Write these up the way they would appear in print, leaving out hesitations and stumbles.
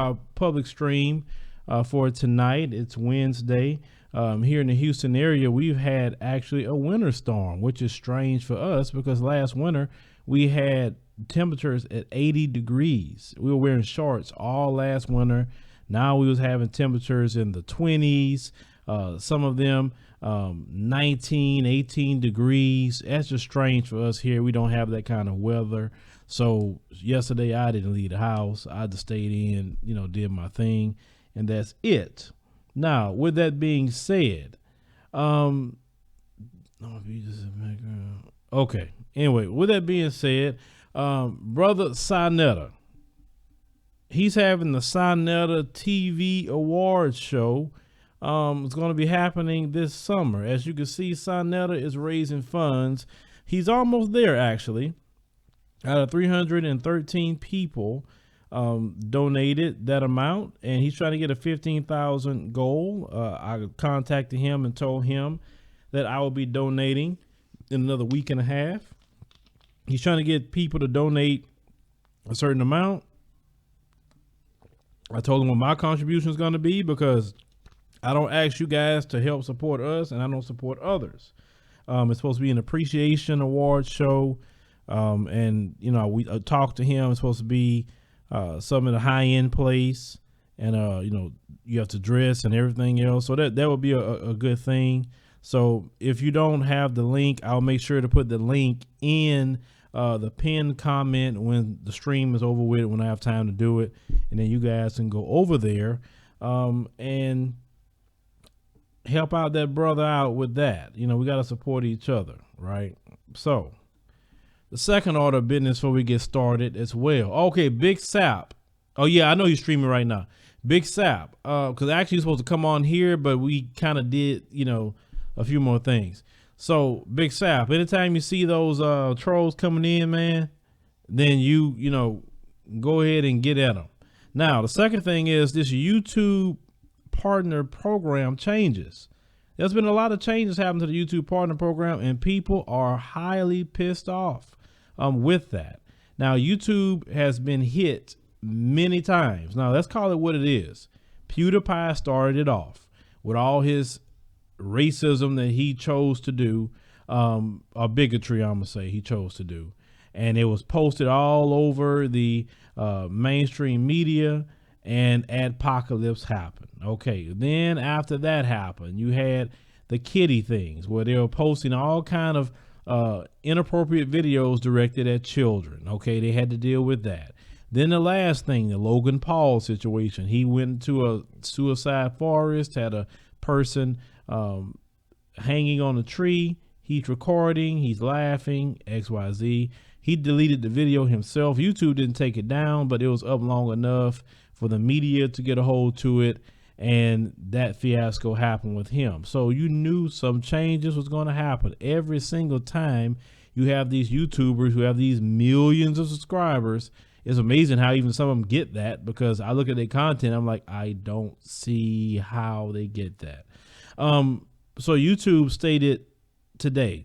our public stream for tonight. It's Wednesday. Here in the Houston area, we've had actually a winter storm, which is strange for us because last winter we had temperatures at 80 degrees. We were wearing shorts all last winter. Now we was having temperatures in the 20s, some of them 19, 18 degrees. That's just strange for us here. We don't have that kind of weather. So yesterday I didn't leave the house. I just stayed in, did my thing, and that's it. Now, with that being said, okay. Anyway, with that being said, brother Sanetta, he's having the Sanetta TV awards show. It's going to be happening this summer. As you can see, Sanetta is raising funds. He's almost there, actually. Out of 313 people donated that amount, and he's trying to get a 15,000 goal. I contacted him and told him that I will be donating in another week and a half. He's trying to get people to donate a certain amount. I told him what my contribution is going to be because I don't ask you guys to help support us, and I don't support others. It's supposed to be an appreciation award show. And we talked to him. It's supposed to be some in a high-end place, and you have to dress and everything else. So that would be a good thing. So if you don't have the link, I'll make sure to put the link in the pinned comment when the stream is over with, when I have time to do it, and then you guys can go over there and help out that brother out with that. We got to support each other, right? So the second order of business before we get started as well. Okay, Big Sap. Oh yeah, I know he's streaming right now. Big Sap. Because actually he's supposed to come on here, but we kind of did, a few more things. So Big Sap, anytime you see those trolls coming in, man, then you go ahead and get at them. Now, the second thing is this YouTube partner program changes. There's been a lot of changes happening to the YouTube partner program, and people are highly pissed off with that. Now, YouTube has been hit many times. Now, let's call it what it is. PewDiePie started it off with all his racism that he chose to do, or bigotry, I'm gonna say, he chose to do. And it was posted all over the mainstream media, and adpocalypse happened. Okay, then after that happened, you had the kitty things where they were posting all kind of inappropriate videos directed at children. Okay, they had to deal with that. Then the last thing, the Logan Paul situation. He went to a suicide forest, had a person hanging on a tree. He's recording, he's laughing, XYZ. He deleted the video himself. YouTube didn't take it down, but it was up long enough for the media to get a hold to it, and that fiasco happened with him. So you knew some changes was going to happen. Every single time you have these YouTubers who have these millions of subscribers, it's amazing how even some of them get that, because I look at their content, I'm like, I don't see how they get that. So YouTube stated today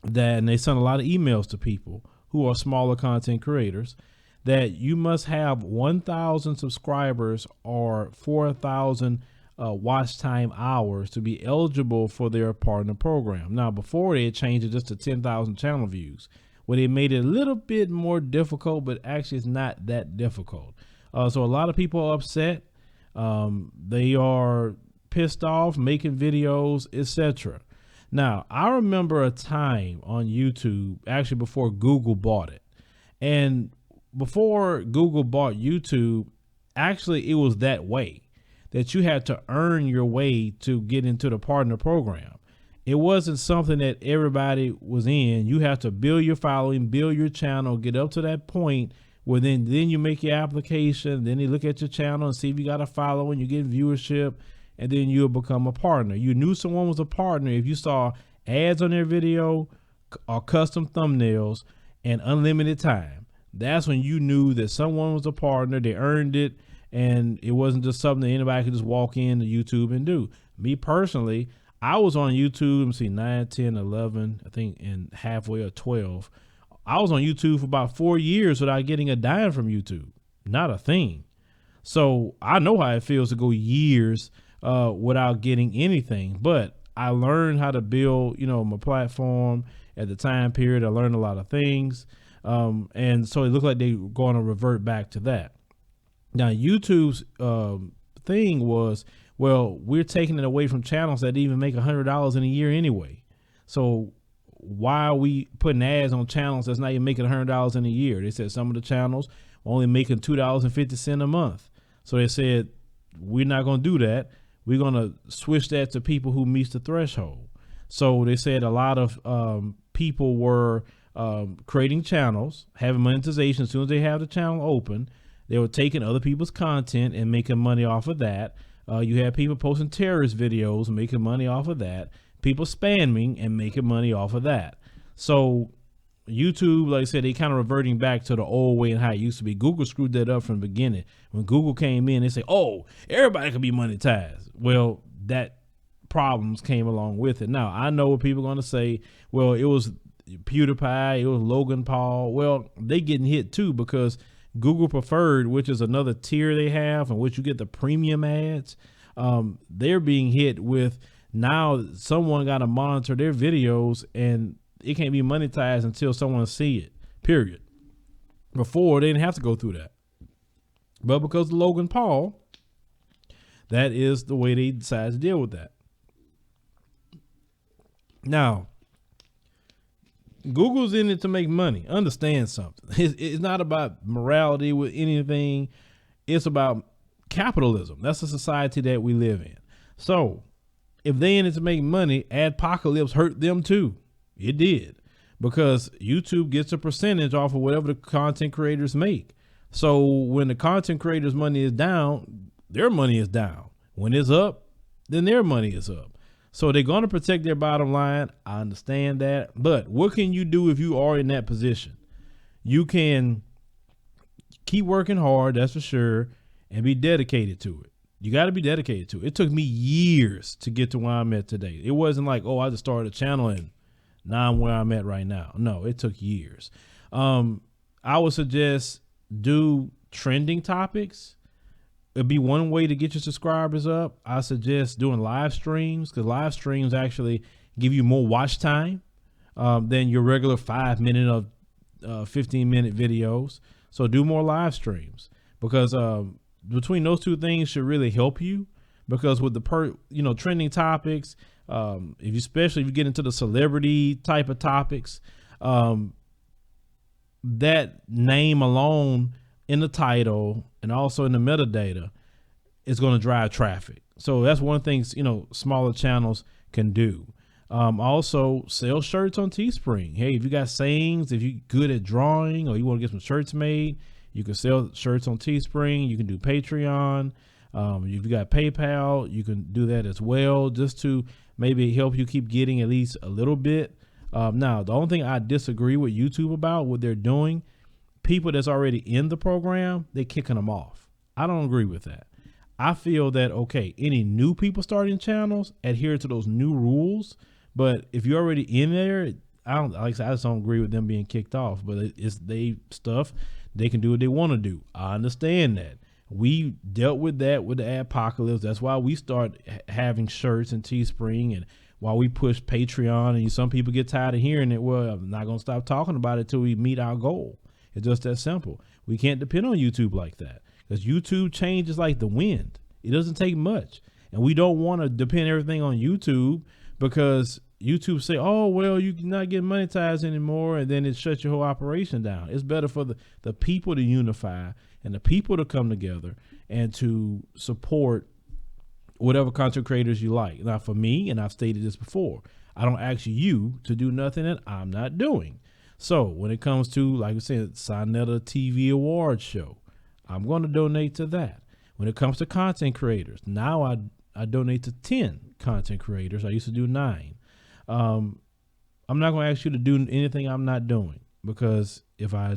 that, and they sent a lot of emails to people who are smaller content creators, that you must have 1,000 subscribers or 4,000 watch time hours to be eligible for their partner program. Now, before they had changed it just to 10,000 channel views, where they made it a little bit more difficult, but actually it's not that difficult. So a lot of people are upset. They are pissed off, making videos, etc. Now, I remember a time on YouTube, actually before Google bought it. And before Google bought YouTube, actually it was that way, that you had to earn your way to get into the partner program. It wasn't something that everybody was in. You have to build your following, build your channel, get up to that point where then you make your application. Then they look at your channel and see if you got a following, you get viewership, and then you'll become a partner. You knew someone was a partner if you saw ads on their video or custom thumbnails and unlimited time. That's when you knew that someone was a partner, they earned it, and it wasn't just something that anybody could just walk in to YouTube and do. Me personally, I was on YouTube, let me see, 9, 10, 11, I think, and halfway or 12. I was on YouTube for about 4 years without getting a dime from YouTube. Not a thing. So I know how it feels to go years without getting anything, but I learned how to build, my platform at the time period. I learned a lot of things. And so it looked like they were going to revert back to that. Now, YouTube's thing was, well, we're taking it away from channels that even make $100 in a year anyway. So why are we putting ads on channels that's not even making $100 in a year? They said some of the channels are only making $2.50 a month. So they said, we're not going to do that. We're going to switch that to people who meets the threshold. So they said a lot of people were creating channels, having monetization as soon as they have the channel open. They were taking other people's content and making money off of that. You had people posting terrorist videos, making money off of that. People spamming and making money off of that. So YouTube, like I said, they kind of reverting back to the old way and how it used to be. Google screwed that up from the beginning. When Google came in, they say, oh, everybody can be monetized. Well, that problems came along with it. Now, I know what people are going to say, well, it was PewDiePie, it was Logan Paul. Well, they getting hit too, because Google Preferred, which is another tier they have, in which you get the premium ads, they're being hit with, now someone got to monitor their videos and it can't be monetized until someone see it, period. Before, they didn't have to go through that. But because of Logan Paul, that is the way they decided to deal with that. Now, Google's in it to make money. Understand something. It's not about morality with anything. It's about capitalism. That's the society that we live in. So if they in it to make money, adpocalypse hurt them too. It did, because YouTube gets a percentage off of whatever the content creators make. So when the content creators' money is down, their money is down. When it's up, then their money is up. So they're going to protect their bottom line. I understand that. But what can you do if you are in that position? You can keep working hard, that's for sure, and be dedicated to it. You got to be dedicated to it. It took me years to get to where I'm at today. It wasn't like, oh, I just started a channel and now I'm where I'm at right now. No, it took years. I would suggest do trending topics. It'd be one way to get your subscribers up. I suggest doing live streams, because live streams actually give you more watch time than your regular 5-minute or 15-minute videos. So do more live streams, because between those two things should really help you. Because with the trending topics, especially if you get into the celebrity type of topics, that name alone in the title and also in the metadata is going to drive traffic. So that's one thing, smaller channels can do. Also sell shirts on Teespring. Hey, if you got sayings, if you're good at drawing or you want to get some shirts made, you can sell shirts on Teespring. You can do Patreon. If you got PayPal, you can do that as well, just to maybe help you keep getting at least a little bit. Now, the only thing I disagree with YouTube about, what they're doing, people that's already in the program, they're kicking them off. I don't agree with that. I feel that, okay, any new people starting channels, adhere to those new rules. But if you're already in there, I just don't agree with them being kicked off. But it's they stuff. They can do what they want to do. I understand that. We dealt with that with the apocalypse. That's why we start having shirts and Teespring, and why we push Patreon. And some people get tired of hearing it. Well, I'm not going to stop talking about it till we meet our goal. It's just that simple. We can't depend on YouTube like that, because YouTube changes like the wind. It doesn't take much. And we don't want to depend everything on YouTube, because YouTube say, oh, well, you're not getting monetized anymore, and then it shuts your whole operation down. It's better for the people to unify and the people to come together and to support whatever content creators you like. Now, for me, and I've stated this before, I don't ask you to do nothing that I'm not doing. So when it comes to, like I said, Sanetta TV Awards show, I'm going to donate to that. When it comes to content creators, now I donate to 10 content creators. I used to do 9. I'm not going to ask you to do anything I'm not doing, because if I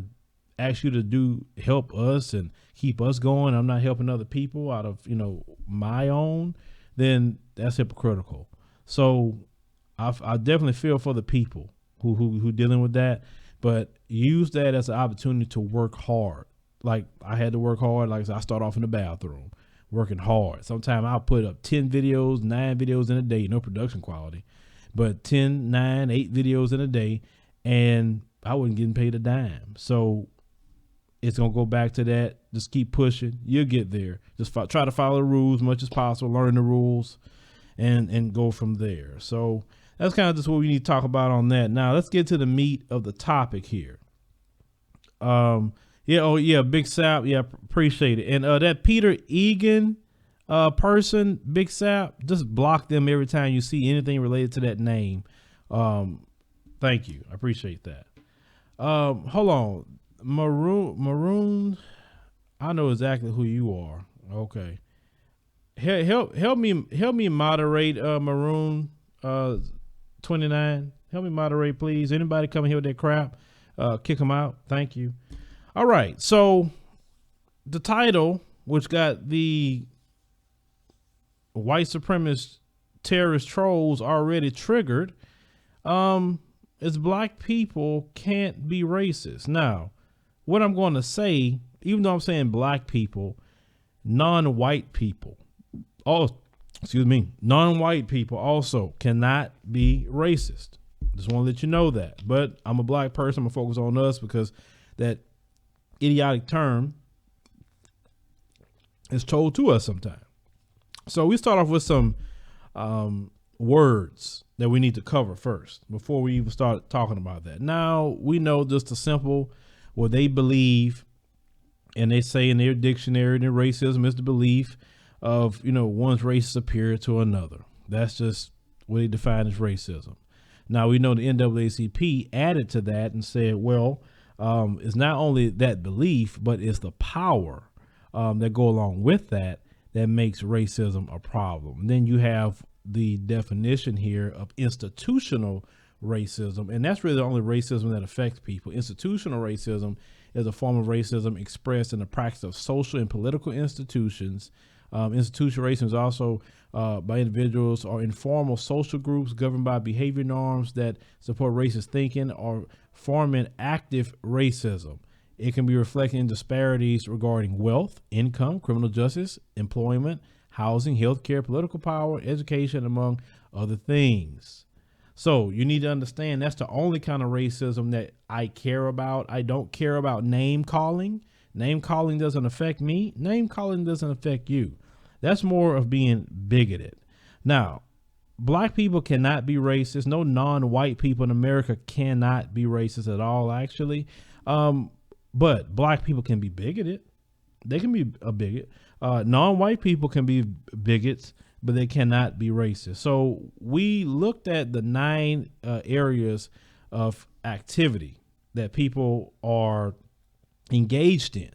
ask you to help us and keep us going, I'm not helping other people out of, my own, then that's hypocritical. So I definitely feel for the people who dealing with that, but use that as an opportunity to work hard. like I had to work hard. Like I said, I start off in the bathroom working hard. Sometimes I'll put up 10 videos, 9 videos in a day, no production quality, but 10, 9, 8 videos in a day, and I wasn't getting paid a dime. So it's going to go back to that. Just keep pushing. You'll get there. Just try to follow the rules as much as possible, learn the rules, and go from there. So that's kind of just what we need to talk about on that. Now let's get to the meat of the topic here. Big Sap. Yeah, appreciate it. And that Peter Egan person, Big Sap, just block them every time you see anything related to that name. Thank you. I appreciate that. Hold on. Maroon. I know exactly who you are. Okay. Help me moderate Maroon 29. Help me moderate, please. Anybody coming here with that crap? Kick them out. Thank you. All right. So the title, which got the white supremacist terrorist trolls already triggered, is Black people can't be racist. Now, what I'm going to say, even though I'm saying Black people, non-white people, non-white people also cannot be racist. Just want to let you know that. But I'm a Black person. I'm going to focus on us because that idiotic term is told to us sometimes. So we start off with some words that we need to cover first before we even start talking about that. Now, we know just a simple, what they believe, and they say in their dictionary that racism is the belief of, one's race is superior to another. That's just what they define as racism. Now, we know the NAACP added to that and said, well, it's not only that belief, but it's the power that go along with that makes racism a problem. And then you have the definition here of institutional racism, and that's really the only racism that affects people. Institutional racism is a form of racism expressed in the practice of social and political institutions. Institutional racism is also by individuals or informal social groups governed by behavior norms that support racist thinking or forming active racism. It can be reflected in disparities regarding wealth, income, criminal justice, employment, housing, healthcare, political power, education, among other things. So you need to understand that's the only kind of racism that I care about. I don't care about name calling. Name calling doesn't affect me. Name calling doesn't affect you. That's more of being bigoted. Now, Black people cannot be racist. No non-white people in America cannot be racist at all, actually. But Black people can be bigoted. They can be a bigot. Non-white people can be bigots, but they cannot be racist. So we looked at the 9 areas of activity that people are engaged in.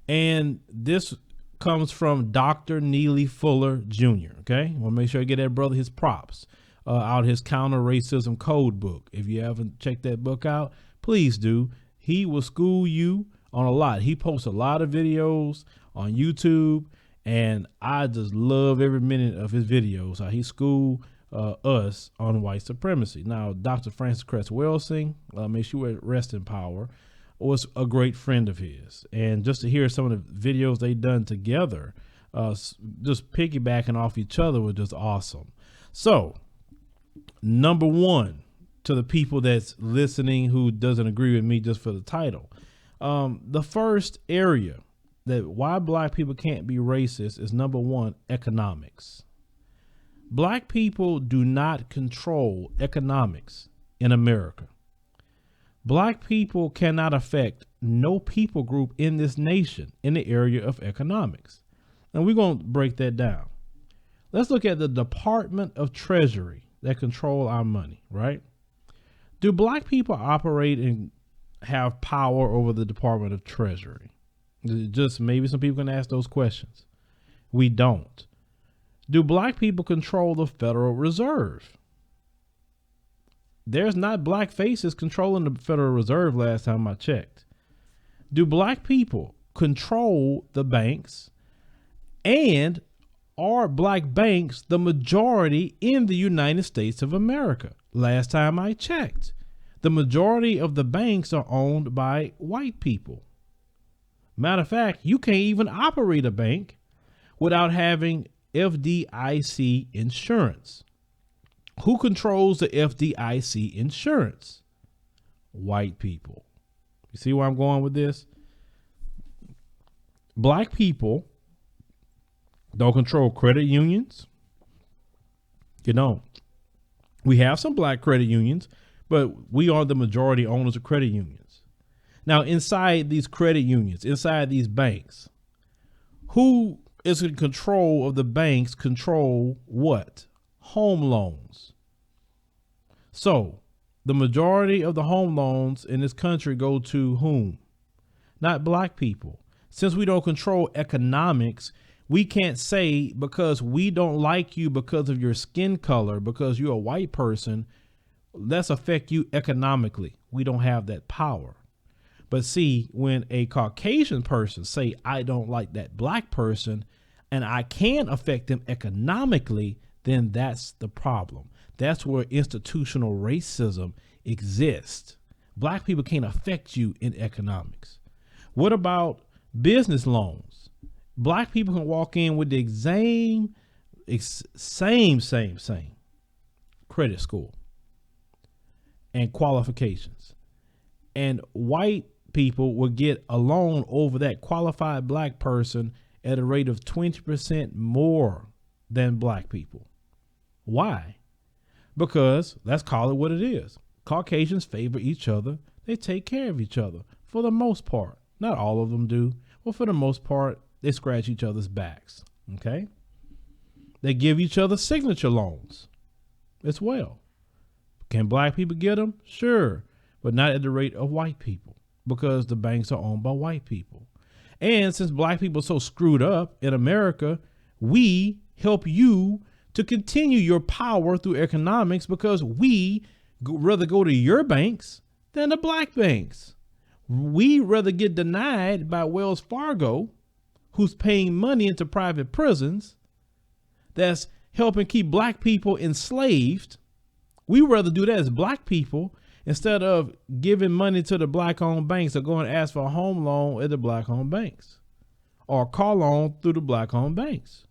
And this comes from Dr. Neely Fuller Jr. Okay. Want to make sure I get that brother his props out his counter-racism code book. If you haven't checked that book out, please do. He will school you on a lot. He posts a lot of videos on YouTube, and I just love every minute of his videos. How he schooled us on white supremacy. Now, Dr. Francis Cress Welsing, may she rest in power, was a great friend of his. And just to hear some of the videos they done together, just piggybacking off each other, was just awesome. So, number one, to the people that's listening who doesn't agree with me just for the title, the first area that why Black people can't be racist is number one, economics. Black people do not control economics in America. Black people cannot affect no people group in this nation in the area of economics. And we're going to break that down. Let's look at the Department of Treasury that control our money, right? Do Black people operate and have power over the Department of Treasury? Just maybe some people can ask those questions. We don't. Do Black people control the Federal Reserve? There's not Black faces controlling the Federal Reserve last time I checked. Do Black people control the banks? And are Black banks the majority in the United States of America? Last time I checked, the majority of the banks are owned by white people. Matter of fact, you can't even operate a bank without having FDIC insurance. Who controls the FDIC insurance? White people. You see where I'm going with this? Black people don't control credit unions. You know, we have some black credit unions, but we are the majority owners of credit unions. Now, inside these credit unions, inside these banks, who is in control of the banks control what? Home loans. So the majority of the home loans in this country go to whom? Not black people. Since we don't control economics, we can't say because we don't like you because of your skin color, because you're a white person, let's affect you economically. We don't have that power. But see, when a Caucasian person say, I don't like that black person and I can affect them economically, then that's the problem. That's where institutional racism exists. Black people can't affect you in economics. What about business loans? Black people can walk in with the same credit score and qualifications. And white people will get a loan over that qualified black person at a rate of 20% more than black people. Why? Because let's call it what it is. Caucasians favor each other. They take care of each other for the most part. Not all of them do, but for the most part, they scratch each other's backs. Okay. They give each other signature loans as well. Can black people get them? Sure, but not at the rate of white people because the banks are owned by white people. And since black people are so screwed up in America, we help you to continue your power through economics because we rather go to your banks than the black banks. We rather get denied by Wells Fargo, who's paying money into private prisons that's helping keep black people enslaved. We rather do that as black people instead of giving money to the black-owned banks or going to ask for a home loan at the black-owned banks or a car loan through the black-owned banks.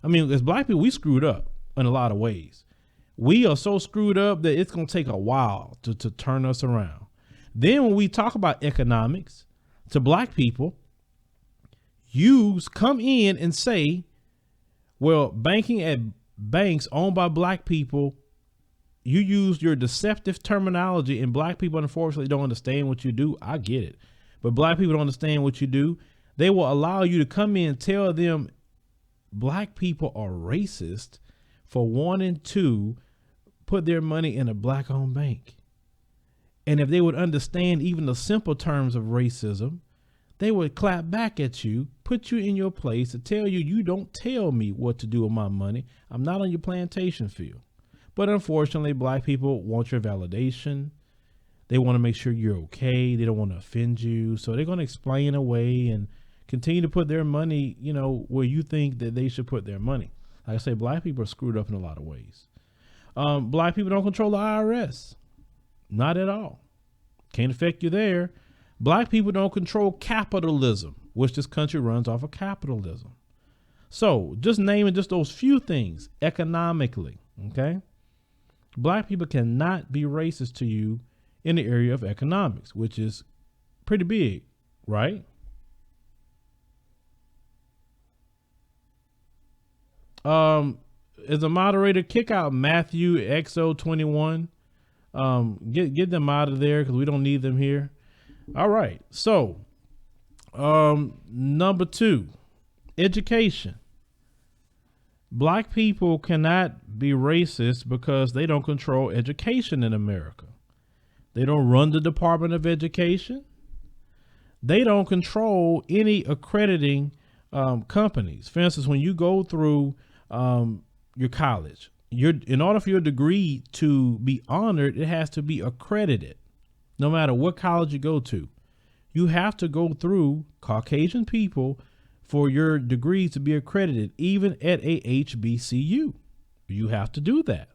I mean, as black people, we screwed up in a lot of ways. We are so screwed up that it's going to take a while to turn us around. Then when we talk about economics to black people, you come in and say, well, banking at banks owned by black people, you use your deceptive terminology and black people unfortunately don't understand what you do. I get it. But black people don't understand what you do. They will allow you to come in and tell them black people are racist for wanting to put their money in a black owned bank. And if they would understand even the simple terms of racism, they would clap back at you, put you in your place to tell you, you don't tell me what to do with my money. I'm not on your plantation field. But unfortunately, black people want your validation. They want to make sure you're okay. They don't want to offend you. So they're going to explain away and continue to put their money, you know, where you think that they should put their money. Like I say, black people are screwed up in a lot of ways. Black people don't control the IRS. Not at all. Can't affect you there. Black people don't control capitalism, which this country runs off of capitalism. So just naming just those few things economically, okay? Black people cannot be racist to you in the area of economics, which is pretty big, right? As a moderator, kick out Matthew XO21. Get them out of there because we don't need them here. All right. So, number 2, education. Black people cannot be racist because they don't control education in America. They don't run the Department of Education. They don't control any accrediting companies. For instance, when you go through your college, in order for your degree to be honored, it has to be accredited. No matter what college you go to, you have to go through Caucasian people for your degree to be accredited, even at a HBCU. You have to do that.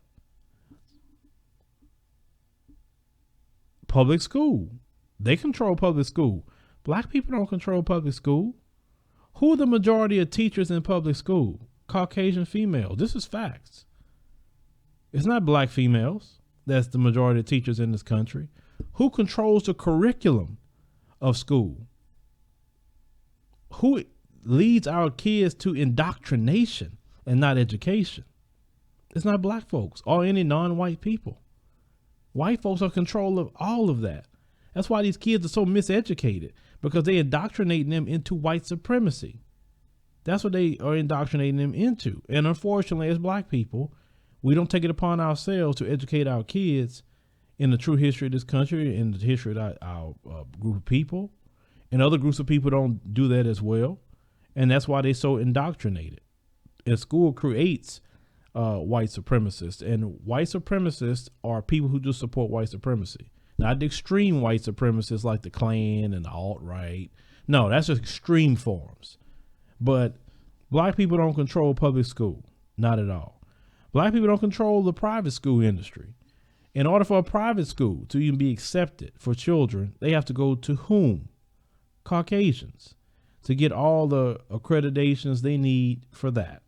Public school, they control public school. Black people don't control public school. Who are the majority of teachers in public school? Caucasian females. This is facts. It's not black females that's the majority of teachers in this country. Who controls the curriculum of school? Who leads our kids to indoctrination and not education? It's not black folks or any non-white people. White folks are in control of all of that. That's why these kids are so miseducated, because they indoctrinating them into white supremacy. That's what they are indoctrinating them into. And unfortunately, as black people, we don't take it upon ourselves to educate our kids in the true history of this country and the history of our group of people. And other groups of people don't do that as well. And that's why they're so indoctrinated. And school creates white supremacists. And white supremacists are people who just support white supremacy. Not the extreme white supremacists like the Klan and the alt-right. No, that's just extreme forms. But black people don't control public school. Not at all. Black people don't control the private school industry. In order for a private school to even be accepted for children, they have to go to whom? Caucasians, to get all the accreditations they need for that.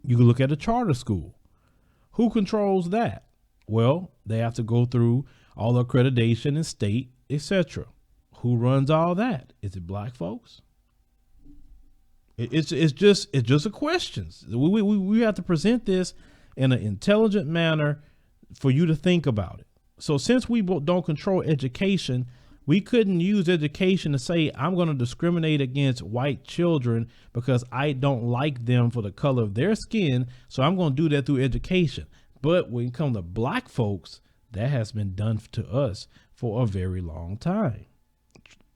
You can look at a charter school. Who controls that? Well, they have to go through all the accreditation in state, etc. Who runs all that? Is it black folks? It's just a question. We have to present this in an intelligent manner for you to think about it. So since we don't control education, we couldn't use education to say, I'm going to discriminate against white children because I don't like them for the color of their skin. So I'm going to do that through education. But when it comes to black folks, that has been done to us for a very long time.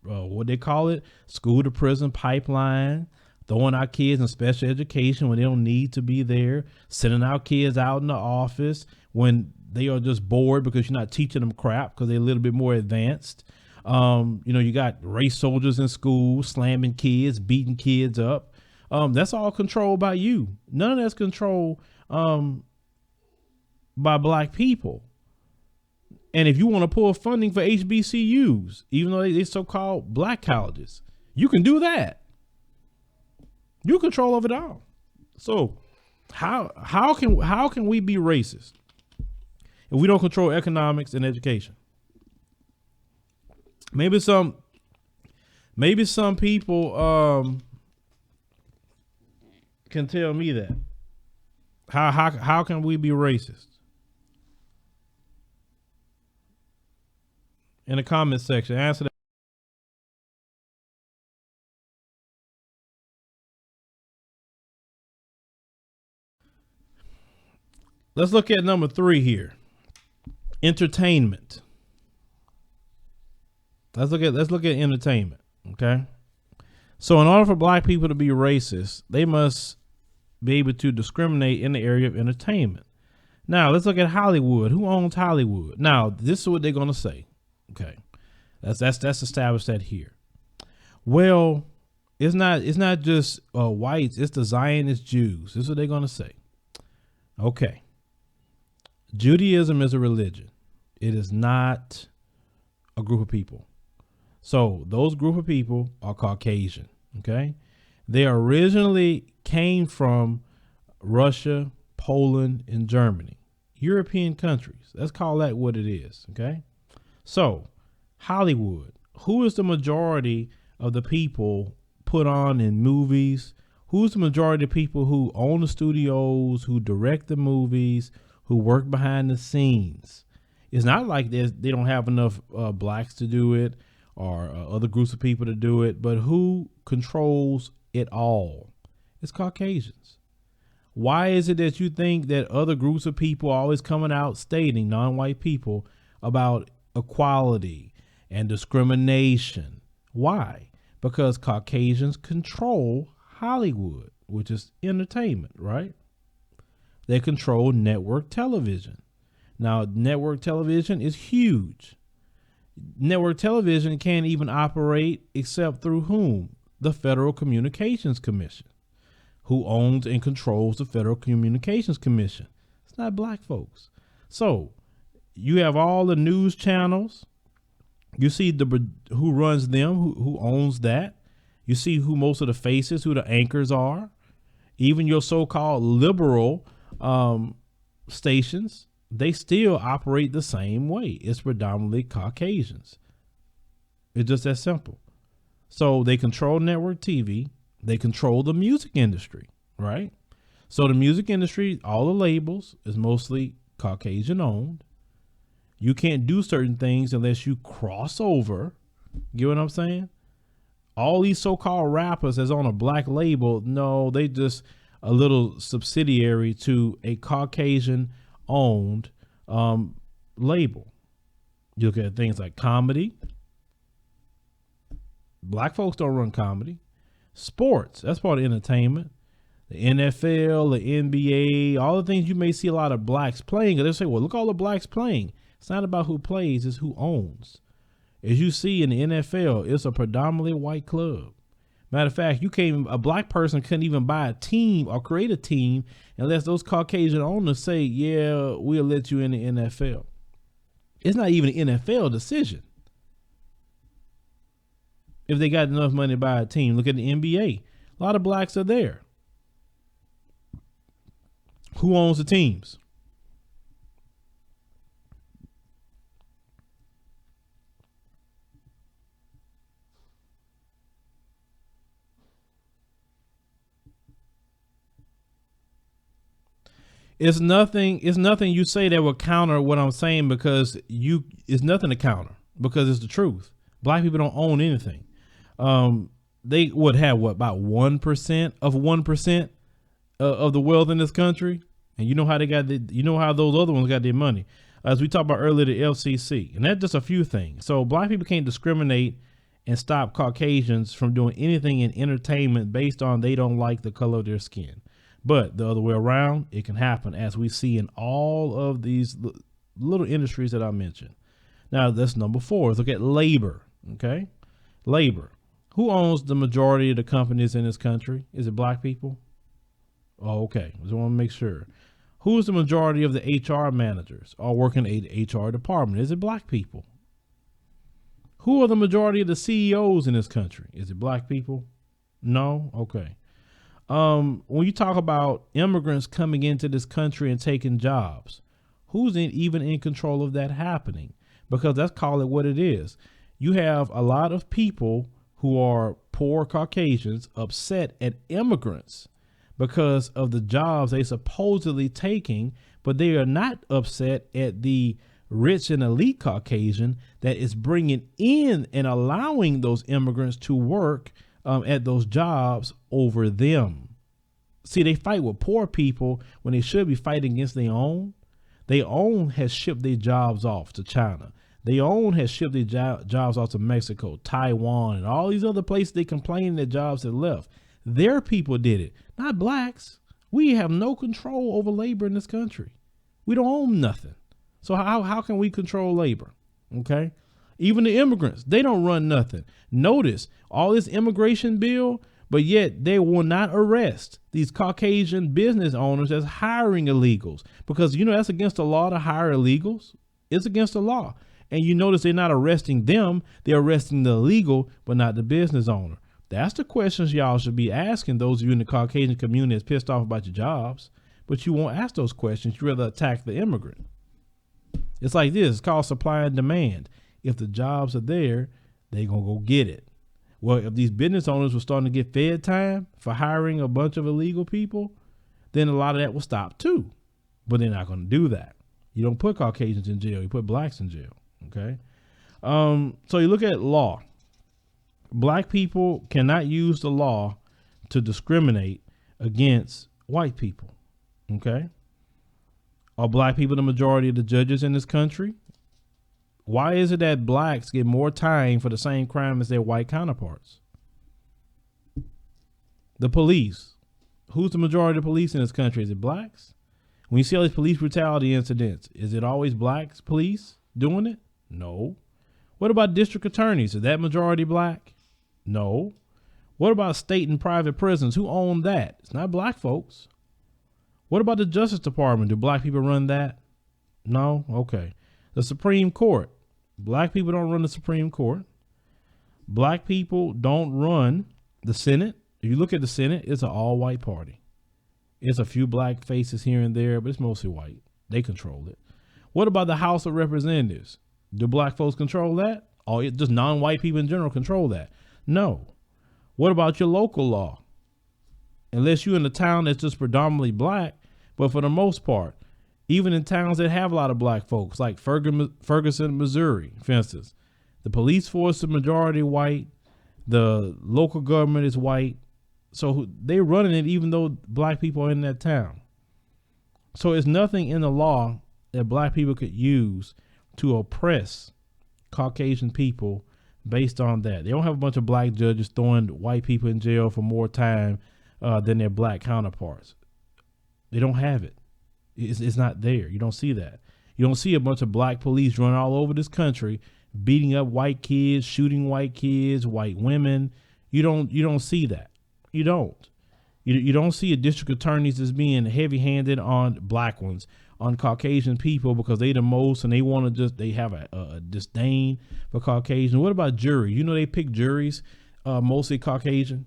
What they call it, school to prison pipeline, throwing our kids in special education when they don't need to be there, sending our kids out in the office when they are just bored because you're not teaching them crap because they're a little bit more advanced. You got race soldiers in school, slamming kids, beating kids up. That's all controlled by you. None of that's controlled by black people. And if you want to pull funding for HBCUs, even though they're so-called black colleges, you can do that. You control of it all. So how can we be racist if we don't control economics and education? Maybe some people can tell me that. How can we be racist? In the comment section, answer that. Let's look at number 3 here. Entertainment. Let's look at entertainment. Okay. So in order for black people to be racist, they must be able to discriminate in the area of entertainment. Now let's look at Hollywood. Who owns Hollywood? Now this is what they're going to say. Okay. That's established that here. Well, it's not just whites. It's the Zionist Jews. This is what they're going to say. Okay. Judaism is a religion. It is not a group of people. So those group of people are Caucasian. Okay. They originally came from Russia, Poland, and Germany, European countries. Let's call that what it is. Okay. So Hollywood, who is the majority of the people put on in movies? Who's the majority of people who own the studios, who direct the movies, who work behind the scenes? It's not like they don't have enough blacks to do it or other groups of people to do it, but who controls it all? It's Caucasians. Why is it that you think that other groups of people are always coming out stating, non-white people, about equality and discrimination? Why? Because Caucasians control Hollywood, which is entertainment, right? They control network television. Now, network television is huge. Network television can't even operate except through whom? The Federal Communications Commission. Who owns and controls the Federal Communications Commission? It's not black folks. So you have all the news channels, You see who runs them, who owns that. You see who most of the faces, who the anchors are. Even your so-called liberal stations, they still operate the same way. It's predominantly Caucasians. It's just that simple. So they control network TV. They control the music industry, right? So the music industry, all the labels is mostly Caucasian owned. You can't do certain things unless you cross over. Get what I'm saying? All these so-called rappers that's on a black label, no, they just a little subsidiary to a Caucasian owned label. You look at things like comedy. Black folks don't run comedy. Sports, that's part of entertainment. The NFL, the NBA, all the things you may see a lot of blacks playing. They'll say, well, look, all the blacks playing. It's not about who plays, it's who owns. As you see in the NFL, it's a predominantly white club. Matter of fact, a black person couldn't even buy a team or create a team unless those Caucasian owners say, yeah, we'll let you in the NFL. It's not even an NFL decision. If they got enough money to buy a team, look at the NBA. A lot of blacks are there. Who owns the teams? It's nothing you say that will counter what I'm saying, because it's nothing to counter, because it's the truth. Black people don't own anything. They would have about 1% of 1% of the wealth in this country. And you know how how those other ones got their money. As we talked about earlier, the FCC, and that's just a few things. So black people can't discriminate and stop Caucasians from doing anything in entertainment based on they don't like the color of their skin. But the other way around, it can happen, as we see in all of these little industries that I mentioned. Now, that's number 4. Let's look at labor. Okay. Labor. Who owns the majority of the companies in this country? Is it black people? Oh, okay. Just want to make sure. Who is the majority of the HR managers or working in the HR department? Is it black people? Who are the majority of the CEOs in this country? Is it black people? No? Okay. When you talk about immigrants coming into this country and taking jobs, who's even in control of that happening? Because let's call it what it is. You have a lot of people who are poor Caucasians upset at immigrants because of the jobs they supposedly taking, but they are not upset at the rich and elite Caucasian that is bringing in and allowing those immigrants to work at those jobs over them. See, they fight with poor people when they should be fighting against their own. Their own has shipped their jobs off to China. Their own has shipped their jobs off to Mexico, Taiwan, and all these other places they complain that jobs have left. Their people did it, not blacks. We have no control over labor in this country. We don't own nothing. So how can we control labor? Okay. Even the immigrants, they don't run nothing. Notice all this immigration bill, but yet they will not arrest these Caucasian business owners as hiring illegals, because that's against the law to hire illegals. It's against the law. And you notice they're not arresting them. They're arresting the illegal, but not the business owner. That's the questions y'all should be asking, those of you in the Caucasian community that's pissed off about your jobs, but you won't ask those questions. You rather attack the immigrant. It's like this. It's called supply and demand. If the jobs are there, they're going to go get it. Well, if these business owners were starting to get fed time for hiring a bunch of illegal people, then a lot of that will stop too. But they're not going to do that. You don't put Caucasians in jail. You put blacks in jail. Okay. So you look at law. Black people cannot use the law to discriminate against white people. Okay. Are black people the majority of the judges in this country? Why is it that blacks get more time for the same crime as their white counterparts? The police. Who's the majority of the police in this country? Is it blacks? When you see all these police brutality incidents, is it always blacks police doing it? No. What about district attorneys? Is that majority black? No. What about state and private prisons? Who own that? It's not black folks. What about the Justice Department? Do black people run that? No? Okay. The Supreme Court. Black people don't run the Supreme Court. Black people don't run the Senate. If you look at the Senate, it's an all-white party. It's a few black faces here and there, but it's mostly white. They control it. What about the House of Representatives? Do black folks control that? Or just non-white people in general control that? No. What about your local law? Unless you're in a town that's just predominantly black, but for the most part, even in towns that have a lot of black folks, like Ferguson, Missouri, for instance, the police force is majority white, the local government is white, so they're running it even though black people are in that town. So it's nothing in the law that black people could use to oppress Caucasian people based on that. They don't have a bunch of black judges throwing white people in jail for more time than their black counterparts. They don't have it. It's not there. You don't see that. You don't see a bunch of black police running all over this country, beating up white kids, shooting white kids, white women. You don't see that. You don't. You don't see a district attorneys as being heavy-handed on black ones, on Caucasian people, because they the most and they have a disdain for Caucasian. What about jury? You know, they pick juries mostly Caucasian.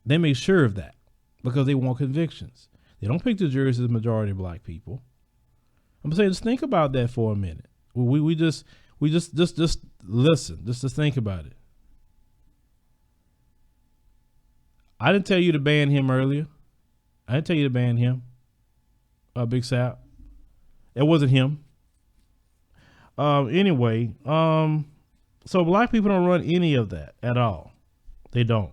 They make sure of that because they want convictions. They don't pick the juries as the majority of black people. I'm saying, just think about that for a minute. We just listen, just to think about it. I didn't tell you to ban him earlier. I didn't tell you to ban him. Big Sap. It wasn't him. Anyway, so black people don't run any of that at all. They don't.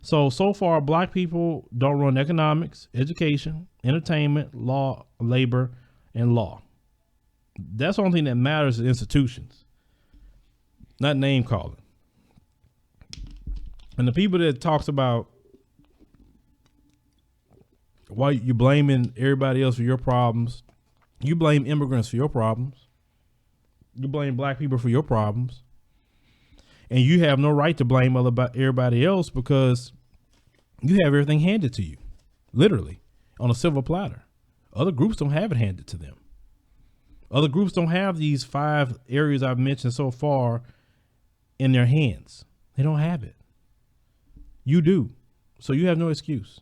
So far, black people don't run economics, education, entertainment, law, labor, and law. That's the only thing that matters is institutions, not name calling. And the people that talks about why you blaming everybody else for your problems, you blame immigrants for your problems. You blame black people for your problems. And you have no right to blame everybody else because you have everything handed to you, literally, on a silver platter. Other groups don't have it handed to them. Other groups don't have these 5 areas I've mentioned so far in their hands. They don't have it. You do. So you have no excuse.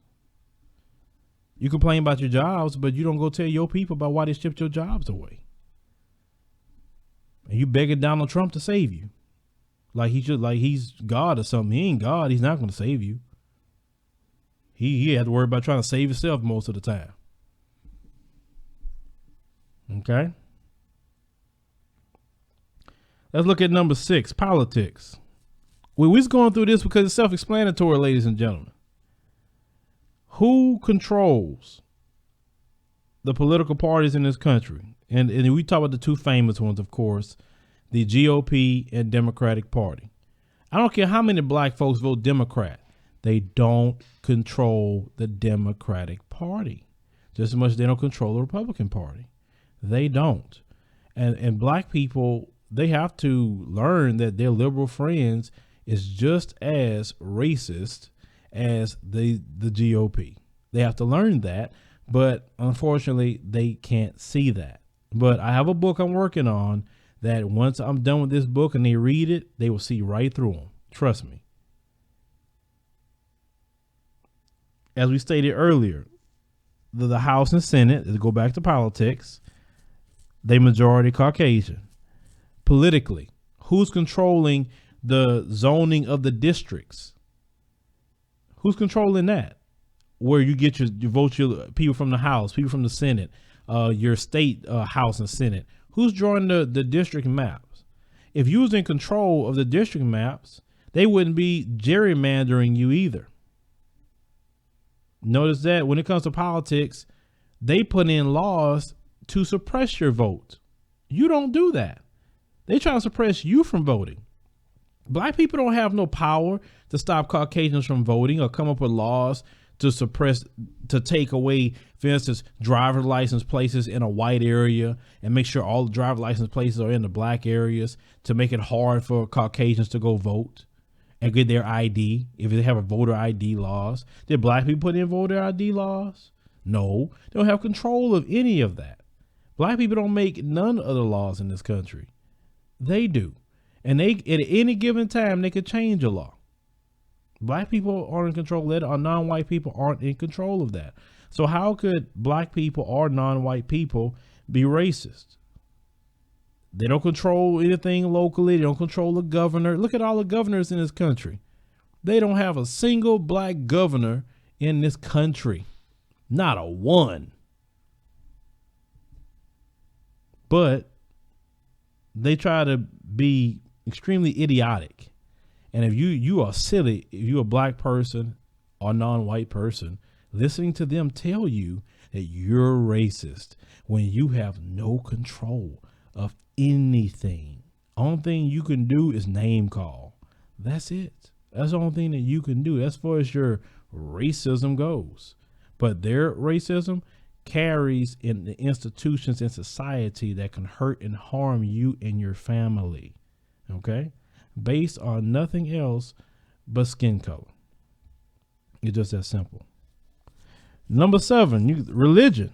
You complain about your jobs, but you don't go tell your people about why they shipped your jobs away. And you begging Donald Trump to save you. Like he's God or something. He ain't God. He's not going to save you. He had to worry about trying to save himself most of the time. Okay. Let's look at number 6, politics. We're just going through this because it's self-explanatory, ladies and gentlemen. Who controls the political parties in this country? And we talk about the 2 famous ones, of course, the GOP and Democratic Party. I don't care how many black folks vote Democrat. They don't control the Democratic Party just as much as they don't control the Republican Party. They don't. And black people, they have to learn that their liberal friends is just as racist as the GOP. They have to learn that, but unfortunately they can't see that. But I have a book I'm working on that once I'm done with this book and they read it, they will see right through them. Trust me. As we stated earlier, the House and Senate, to go back to politics, they majority Caucasian. Politically, who's controlling the zoning of the districts? Who's controlling that? Where you get your vote, your people from the House, people from the Senate, your state House and Senate. Who's drawing the district maps? If you was in control of the district maps, they wouldn't be gerrymandering you either. Notice that when it comes to politics, they put in laws to suppress your vote. You don't do that. They try to suppress you from voting. Black people don't have no power to stop Caucasians from voting or come up with laws to suppress, to take away, for instance, driver license places in a white area and make sure all the driver license places are in the black areas to make it hard for Caucasians to go vote and get their ID if they have a voter ID laws. Did black people put in voter ID laws? No, they don't have control of any of that. Black people don't make none of the laws in this country. They do. And they, at any given time, they could change a law. Black people aren't in control of that, or non-white people aren't in control of that. So how could black people or non-white people be racist? They don't control anything locally. They don't control the governor. Look at all the governors in this country. They don't have a single black governor in this country. Not a one. But they try to be extremely idiotic. And if you are silly, if you're a black person or non-white person, listening to them tell you that you're racist when you have no control of anything. Only thing you can do is name call. That's it. That's the only thing that you can do as far as your racism goes. But their racism carries in the institutions in society that can hurt and harm you and your family. Okay? Based on nothing else but skin color. It's just that simple. Number 7, religion.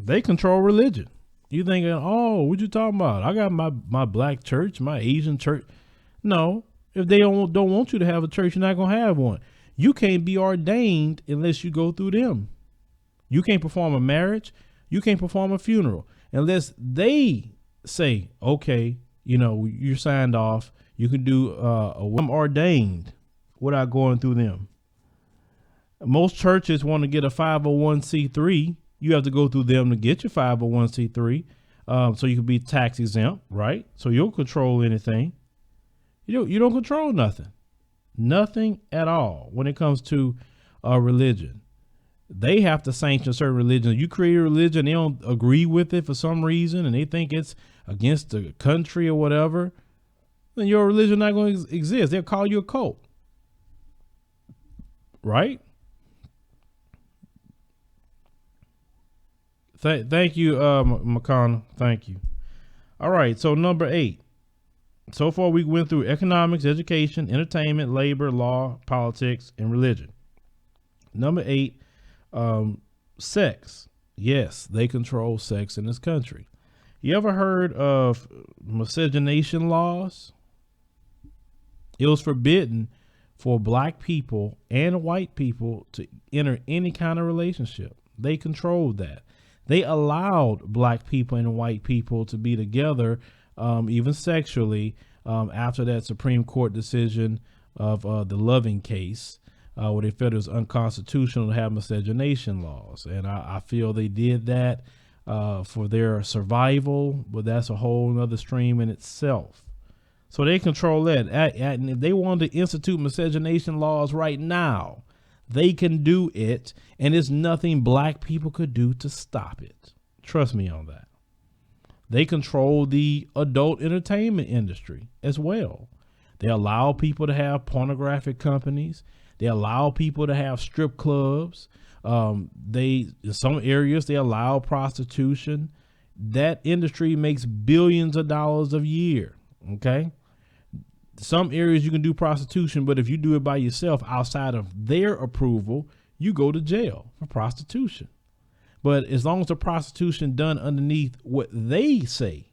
They control religion. You thinking, oh, what you talking about? I got my black church, my Asian church. No, if they don't want you to have a church, you're not going to have one. You can't be ordained unless you go through them. You can't perform a marriage. You can't perform a funeral unless they say, okay, you're signed off. You can do I'm ordained without going through them. Most churches want to get a 501c3. You have to go through them to get your 501c3. So you can be tax exempt, right? So you'll control anything. You don't control nothing. Nothing at all when it comes to religion. They have to sanction certain religions. You create a religion, they don't agree with it for some reason, and they think it's against the country or whatever, then your religion not going to exist. They'll call you a cult. Right? Thank you, McConnell. Thank you. All right. So number 8. So far we went through economics, education, entertainment, labor, law, politics, and religion. Number 8, sex. Yes, they control sex in this country. You ever heard of miscegenation laws? It was forbidden for black people and white people to enter any kind of relationship. They controlled that. They allowed black people and white people to be together, even sexually, after that Supreme Court decision of the Loving case, where they felt it was unconstitutional to have miscegenation laws. And I feel they did that for their survival, but that's a whole nother stream in itself. So they control that. And if they wanted to institute miscegenation laws right now, they can do it, and there's nothing black people could do to stop it. Trust me on that. They control the adult entertainment industry as well. They allow people to have pornographic companies. They allow people to have strip clubs. In some areas, they allow prostitution. That industry makes billions of dollars a year. Okay. Some areas you can do prostitution, but if you do it by yourself outside of their approval, you go to jail for prostitution. But as long as the prostitution done underneath what they say,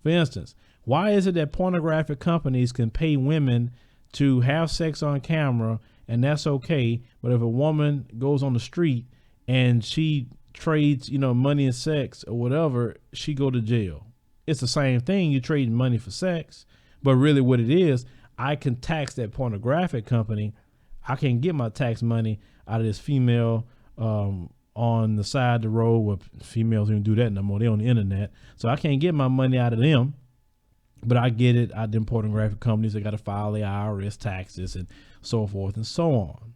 for instance, why is it that pornographic companies can pay women to have sex on camera and that's okay, but if a woman goes on the street and she trades, money and sex or whatever, she go to jail? It's the same thing. You're trading money for sex. But really what it is, I can tax that pornographic company. I can get my tax money out of this female on the side of the road. Well, females don't do that no more. They're on the internet. So I can't get my money out of them, but I get it out of them pornographic companies. They got to file their IRS taxes and so forth and so on.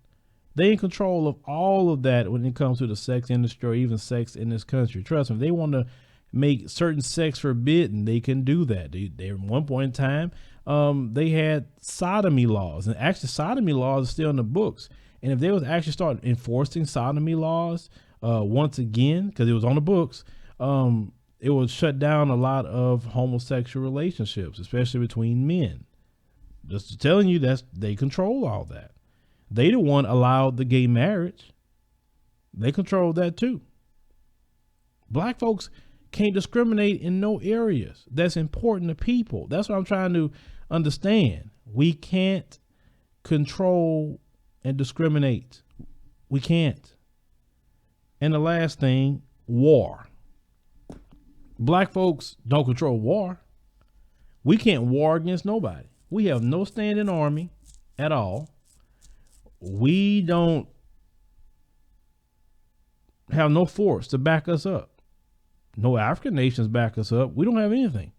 They in control of all of that when it comes to the sex industry or even sex in this country. Trust me, if they want to make certain sex forbidden, they can do that. They at one point in time, they had sodomy laws, and actually sodomy laws are still in the books. And if they was actually start enforcing sodomy laws once again, because it was on the books, it would shut down a lot of homosexual relationships, especially between men. Just telling you that they control all that. They the one allowed the gay marriage. They control that too. Black folks can't discriminate in no areas that's important to people. That's what I'm trying to understand. We can't control and discriminate. We can't. And the last thing, war. Black folks don't control war. We can't war against nobody. We have no standing army at all. We don't have no force to back us up. No African nations back us up. We don't have anything.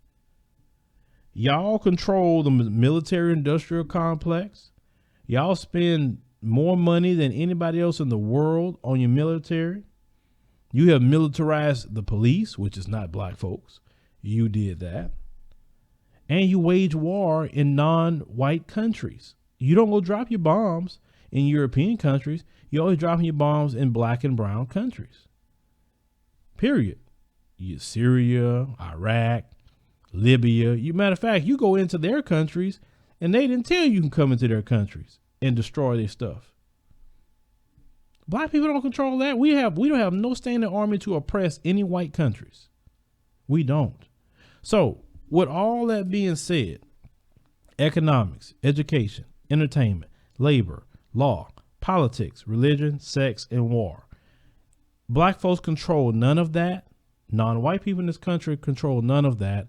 Y'all control the military industrial complex. Y'all spend more money than anybody else in the world on your military. You have militarized the police, which is not black folks. You did that. And you wage war in non-white countries. You don't go drop your bombs in European countries. You're always dropping your bombs in black and brown countries. Period. Syria, Iraq, Libya. Matter of fact, you go into their countries and they didn't tell you can come into their countries and destroy their stuff. Black people don't control that. We don't have no standing army to oppress any white countries. We don't. So with all that being said, economics, education, entertainment, labor, law, politics, religion, sex, and war. Black folks control none of that. Non-white people in this country control none of that.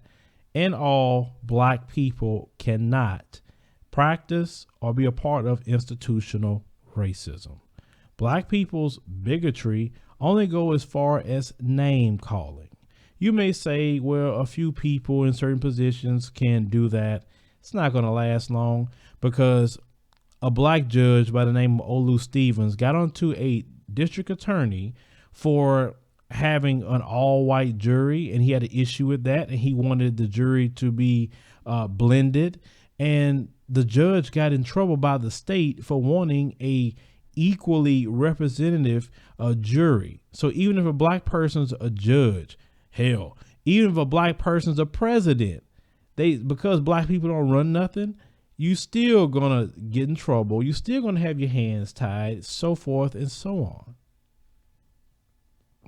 And all black people cannot practice or be a part of institutional racism. Black people's bigotry only go as far as name calling. You may say, well, a few people in certain positions can do that. It's not going to last long, because a black judge by the name of Olu Stevens got onto a district attorney for having an all-white jury, and he had an issue with that, and he wanted the jury to be blended. And the judge got in trouble by the state for wanting a equally representative jury. So even if a black person's a judge, hell, even if a black person's a president, because black people don't run nothing, you still gonna get in trouble. You still gonna have your hands tied, so forth and so on.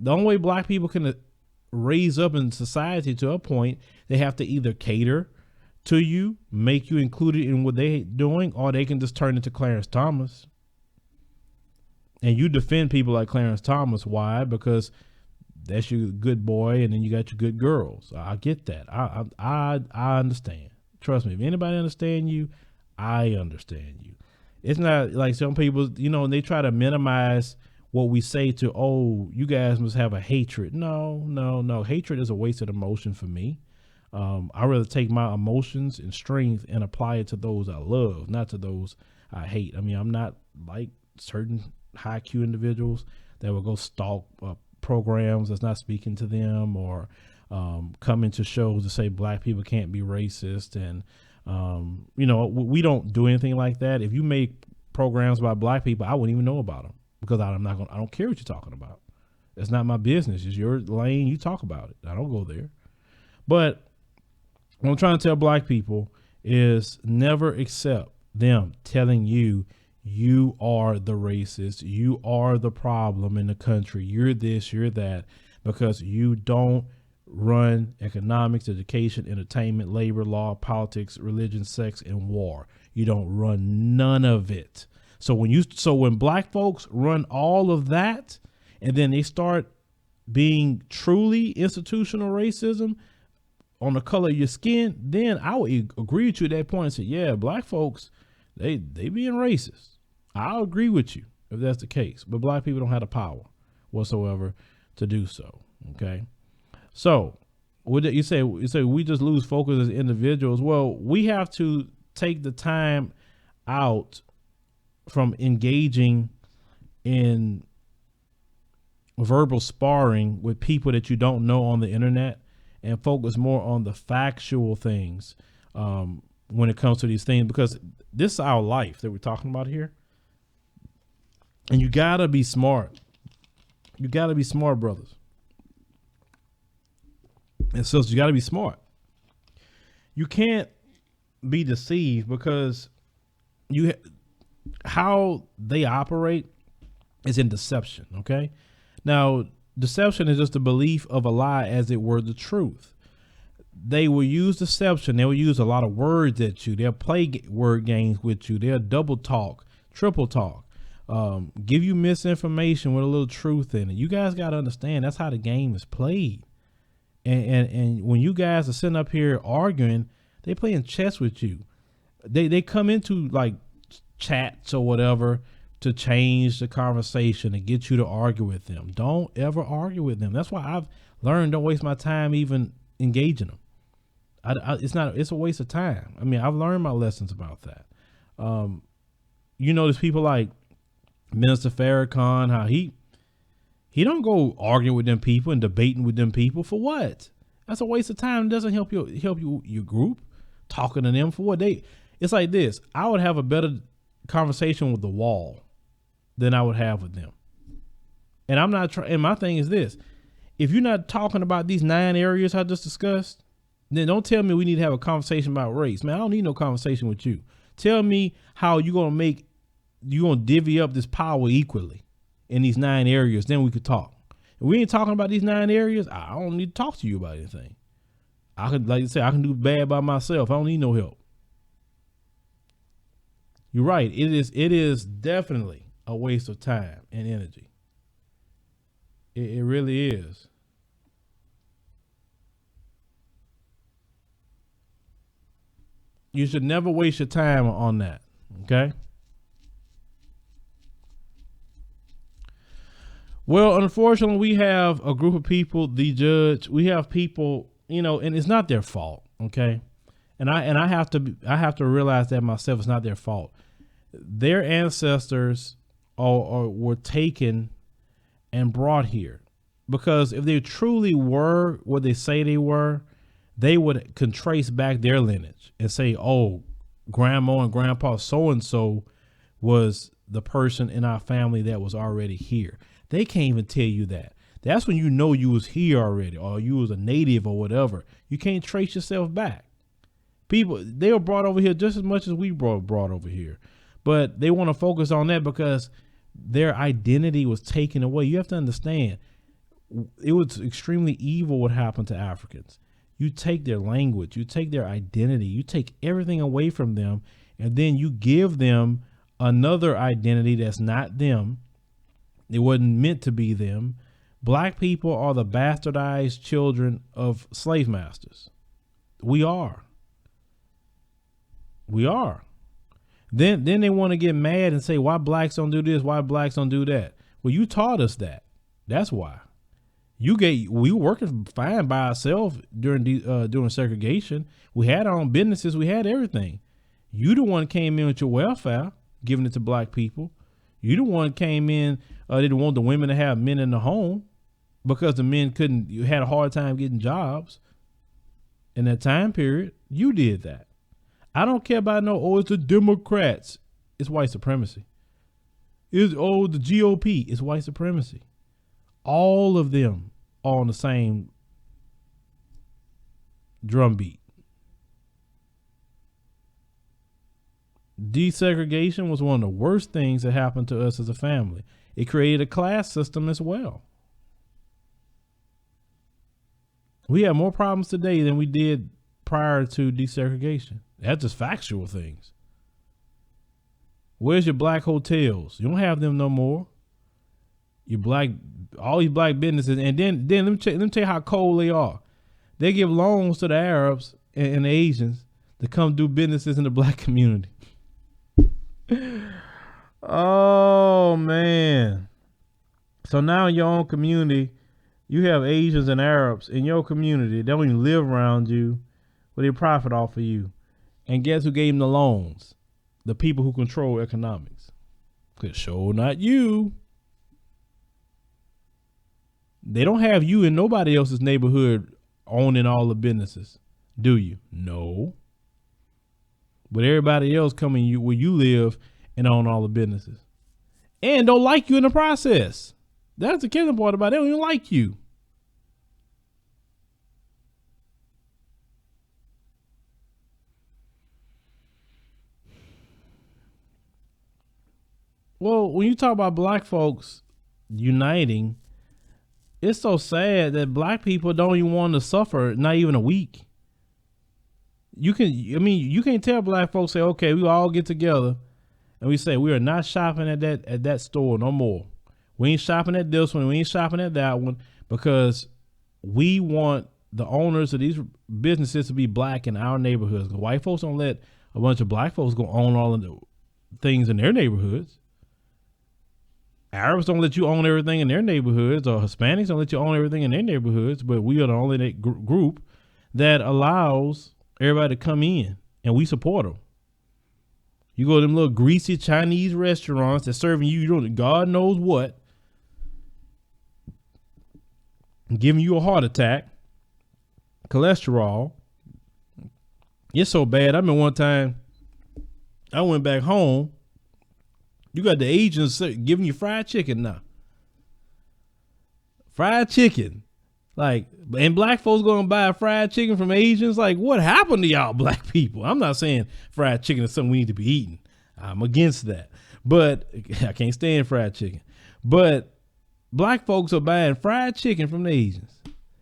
The only way black people can raise up in society to a point, they have to either cater to you, make you included in what they're doing, or they can just turn into Clarence Thomas. And you defend people like Clarence Thomas. Why? Because that's your good boy, and then you got your good girls. I get that. I understand. Trust me. If anybody understand you, I understand you. It's not like some people, they try to minimize what we say to, oh, you guys must have a hatred. No. Hatred is a wasted emotion for me. I rather take my emotions and strength and apply it to those I love, not to those I hate. I mean, I'm not like certain high IQ individuals that will go stalk programs that's not speaking to them, or come into shows to say black people can't be racist. And, we don't do anything like that. If you make programs about black people, I wouldn't even know about them, because I don't care what you're talking about. It's not my business. It's your lane. You talk about it. I don't go there. But what I'm trying to tell black people is never accept them telling you, you are the racist, you are the problem in the country, you're this, you're that, because you don't run economics, education, entertainment, labor, law, politics, religion, sex, and war. You don't run none of it. So when black folks run all of that, and then they start being truly institutional racism on the color of your skin, then I would agree with you at that point and say, yeah, black folks, they being racist. I'll agree with you if that's the case, but black people don't have the power whatsoever to do so. Okay. So you say we just lose focus as individuals. Well, we have to take the time out from engaging in verbal sparring with people that you don't know on the internet, and focus more on the factual things when it comes to these things, because this is our life that we're talking about here. And you gotta be smart. You gotta be smart, brothers and sisters. You gotta be smart. You can't be deceived, because how they operate is in deception. Okay. Now, deception is just the belief of a lie as it were the truth. They will use deception. They will use a lot of words at you. They'll play word games with you. They'll double talk, triple talk, give you misinformation with a little truth in it. You guys got to understand that's how the game is played. And when you guys are sitting up here arguing, they playing chess with you. They come into like chats or whatever to change the conversation and get you to argue with them. Don't ever argue with them. That's why I've learned don't waste my time even engaging them. It's a waste of time. I mean, I've learned my lessons about that. There's people like Minister Farrakhan, how he don't go arguing with them people and debating with them people for what? That's a waste of time. It doesn't help your group. Talking to them for what? It's like this. I would have a better conversation with the wall than I would have with them. And I'm not trying. And my thing is this: if you're not talking about these 9 areas I just discussed, then don't tell me we need to have a conversation about race. Man, I don't need no conversation with you. Tell me how you're gonna divvy up this power equally in these 9 areas. Then we could talk. If we ain't talking about these 9 areas, I don't need to talk to you about anything. I could, like you say, I can do bad by myself. I don't need no help. You're right. It is definitely a waste of time and energy. It really is. You should never waste your time on that. Okay. Well, unfortunately, we have a group of people, the judge, we have people, and it's not their fault. Okay. And I have to realize that myself. It's not their fault. Their ancestors were taken and brought here, because if they truly were what they say they were, they could trace back their lineage and say, oh, grandma and grandpa so-and-so was the person in our family that was already here. They can't even tell you that. That's when you know you was here already, or you was a native or whatever. You can't trace yourself back. People, they were brought over here just as much as we brought over here. But they want to focus on that because their identity was taken away. You have to understand, it was extremely evil what happened to Africans. You take their language, you take their identity, you take everything away from them, and then you give them another identity that's not them. It wasn't meant to be them. Black people are the bastardized children of slave masters. We are. We are. Then they want to get mad and say, why blacks don't do this? Why blacks don't do that? Well, you taught us that. That's why. We were working fine by ourselves during segregation. We had our own businesses. We had everything. You the one came in with your welfare, giving it to black people. You the one came in, didn't want the women to have men in the home because the men you had a hard time getting jobs in that time period. You did that. I don't care about it's the Democrats. It's white supremacy. The GOP. It's white supremacy. All of them are on the same drumbeat. Desegregation was one of the worst things that happened to us as a family. It created a class system as well. We have more problems today than we did prior to desegregation. That's just factual things. Where's your black hotels? You don't have them no more. All these black businesses, and then let me tell you how cold they are. They give loans to the Arabs and the Asians to come do businesses in the black community. Oh man. So now in your own community, you have Asians and Arabs in your community. They don't even live around you, but they profit off of you. And guess who gave them the loans? The people who control economics. Cause sure not you. They don't have you in nobody else's neighborhood owning all the businesses, do you? No. But everybody else coming where you live and own all the businesses. And don't like you in the process. That's the killing part about it. They don't even like you. Well, when you talk about black folks uniting, it's so sad that black people don't even want to suffer, not even a week. You can't tell black folks, say, okay, we all get together and we say we are not shopping at that store no more. We ain't shopping at this one. We ain't shopping at that one because we want the owners of these businesses to be black in our neighborhoods. White folks don't let a bunch of black folks go own all of the things in their neighborhoods. Arabs don't let you own everything in their neighborhoods, or Hispanics don't let you own everything in their neighborhoods. But we are the only group that allows everybody to come in, and we support them. You go to them little greasy Chinese restaurants that serving you God knows what, giving you a heart attack, cholesterol. It's so bad. I remember one time I went back home. You got the Asians giving you fried chicken now. Fried chicken. Like, and black folks going to buy fried chicken from Asians. Like, what happened to y'all black people? I'm not saying fried chicken is something we need to be eating. I'm against that. But I can't stand fried chicken. But black folks are buying fried chicken from the Asians.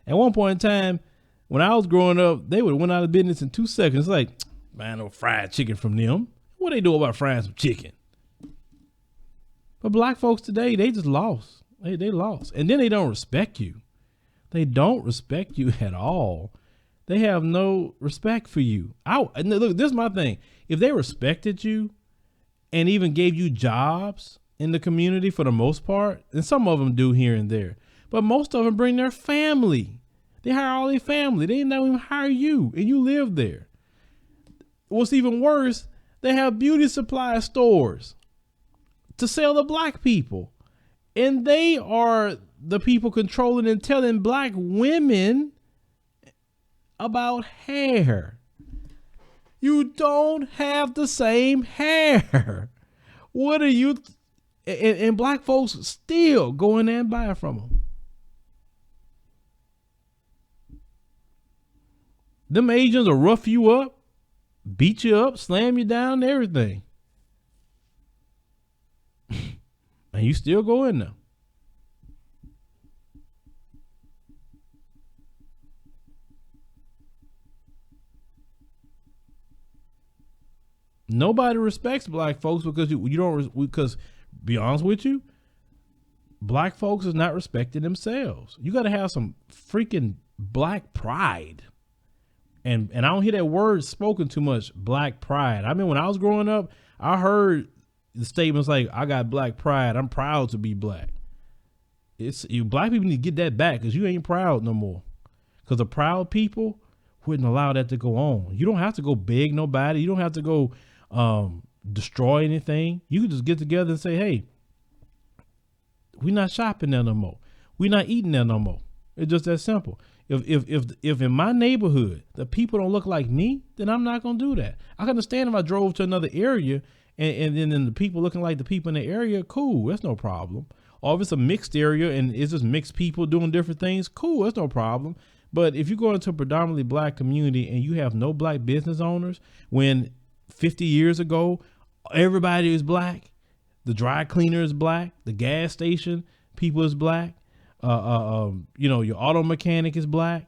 At one point in time, when I was growing up, they would have went out of business in 2 seconds. Like, man, no fried chicken from them. What they do about frying some chicken? But black folks today, they just lost. They lost. And then they don't respect you. They don't respect you at all. They have no respect for you. Look, this is my thing. If they respected you and even gave you jobs in the community for the most part, and some of them do here and there, but most of them bring their family. They hire all their family. They don't even hire you, and you live there. What's even worse, they have beauty supply stores to sell to black people. And they are the people controlling and telling black women about hair. You don't have the same hair. What are you? And black folks still go in there and buy from them. Them Asians will rough you up, beat you up, slam you down, and everything. And you still go in there. Nobody respects black folks because you don't, because be honest with you, black folks is not respecting themselves. You got to have some freaking black pride. And I don't hear that word spoken too much, black pride. I mean, when I was growing up, I heard the statements like, I got black pride. I'm proud to be black. Black people need to get that back because you ain't proud no more. Because the proud people wouldn't allow that to go on. You don't have to go beg nobody. You don't have to go destroy anything. You can just get together and say, hey, we're not shopping there no more. We're not eating there no more. It's just that simple. If in my neighborhood the people don't look like me, then I'm not gonna do that. I can understand if I drove to another area and then the people looking like the people in the area, cool, that's no problem. Or if it's a mixed area and it's just mixed people doing different things, cool, that's no problem. But if you go into a predominantly black community and you have no black business owners, when 50 years ago everybody is black, the dry cleaner is black, the gas station people is black, your auto mechanic is black,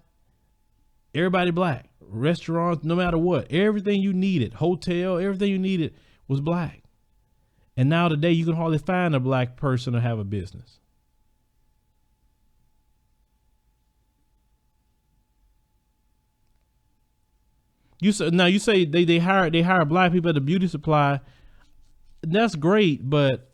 everybody black, restaurants, no matter what, everything you needed, hotel, everything you needed was black. And now today you can hardly find a black person to have a business. You say they hire black people at the beauty supply. That's great, but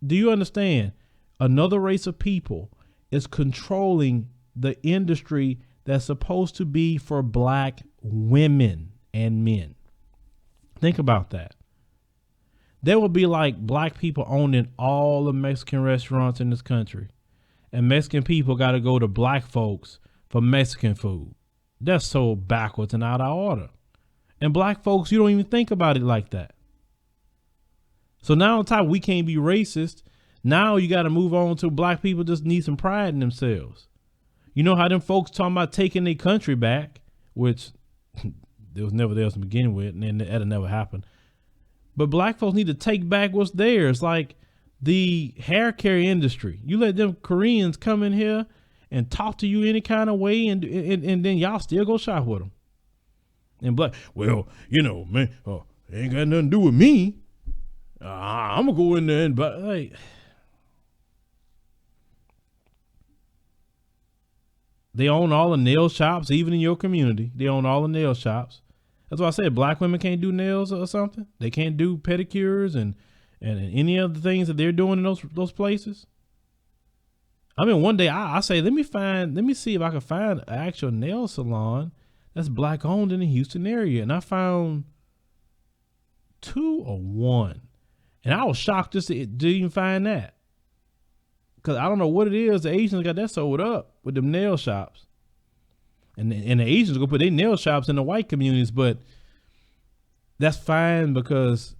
do you understand? Another race of people is controlling the industry that's supposed to be for black women and men. Think about that. There will be like black people owning all the Mexican restaurants in this country, and Mexican people got to go to black folks for Mexican food. That's so backwards and out of order. And black folks, you don't even think about it like that. So now on top, we can't be racist. Now you got to move on to black people just need some pride in themselves. You know how them folks talking about taking their country back, which there was never theirs to begin with, and then that'll never happen. But black folks need to take back what's theirs. Like the hair care industry. You let them Koreans come in here and talk to you any kind of way, and then y'all still go shop with them. And black, well, man, it ain't got nothing to do with me. I'm gonna go in there and buy. Like, they own all the nail shops, even in your community. They own all the nail shops. That's why I said black women can't do nails or something. They can't do pedicures and any of the things that they're doing in those places. I mean, one day I say, let me see if I can find an actual nail salon that's black owned in the Houston area. And I found 2 or 1. And I was shocked just to even find that. Cause I don't know what it is. The Asians got that sold up with them nail shops. And the Asians go put their nail shops in the white communities, but that's fine because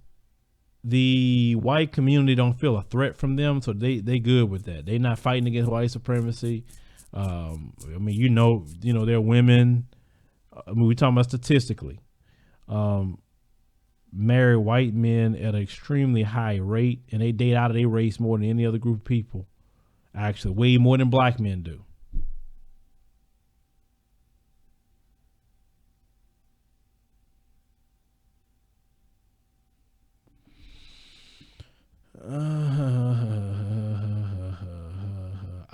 the white community don't feel a threat from them, so they good with that. They not fighting against white supremacy. I mean, they're women. I mean, we talking about statistically, marry white men at an extremely high rate, and they date out of their race more than any other group of people. Actually, way more than black men do.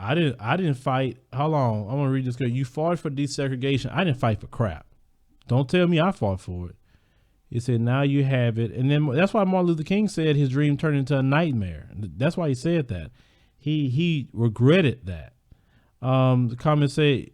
I didn't fight. Hold on, I'm gonna read this. You fought for desegregation. I didn't fight for crap. Don't tell me I fought for it. He said, now you have it. And then that's why Martin Luther King said his dream turned into a nightmare. That's why he said that. He regretted that. The comments say,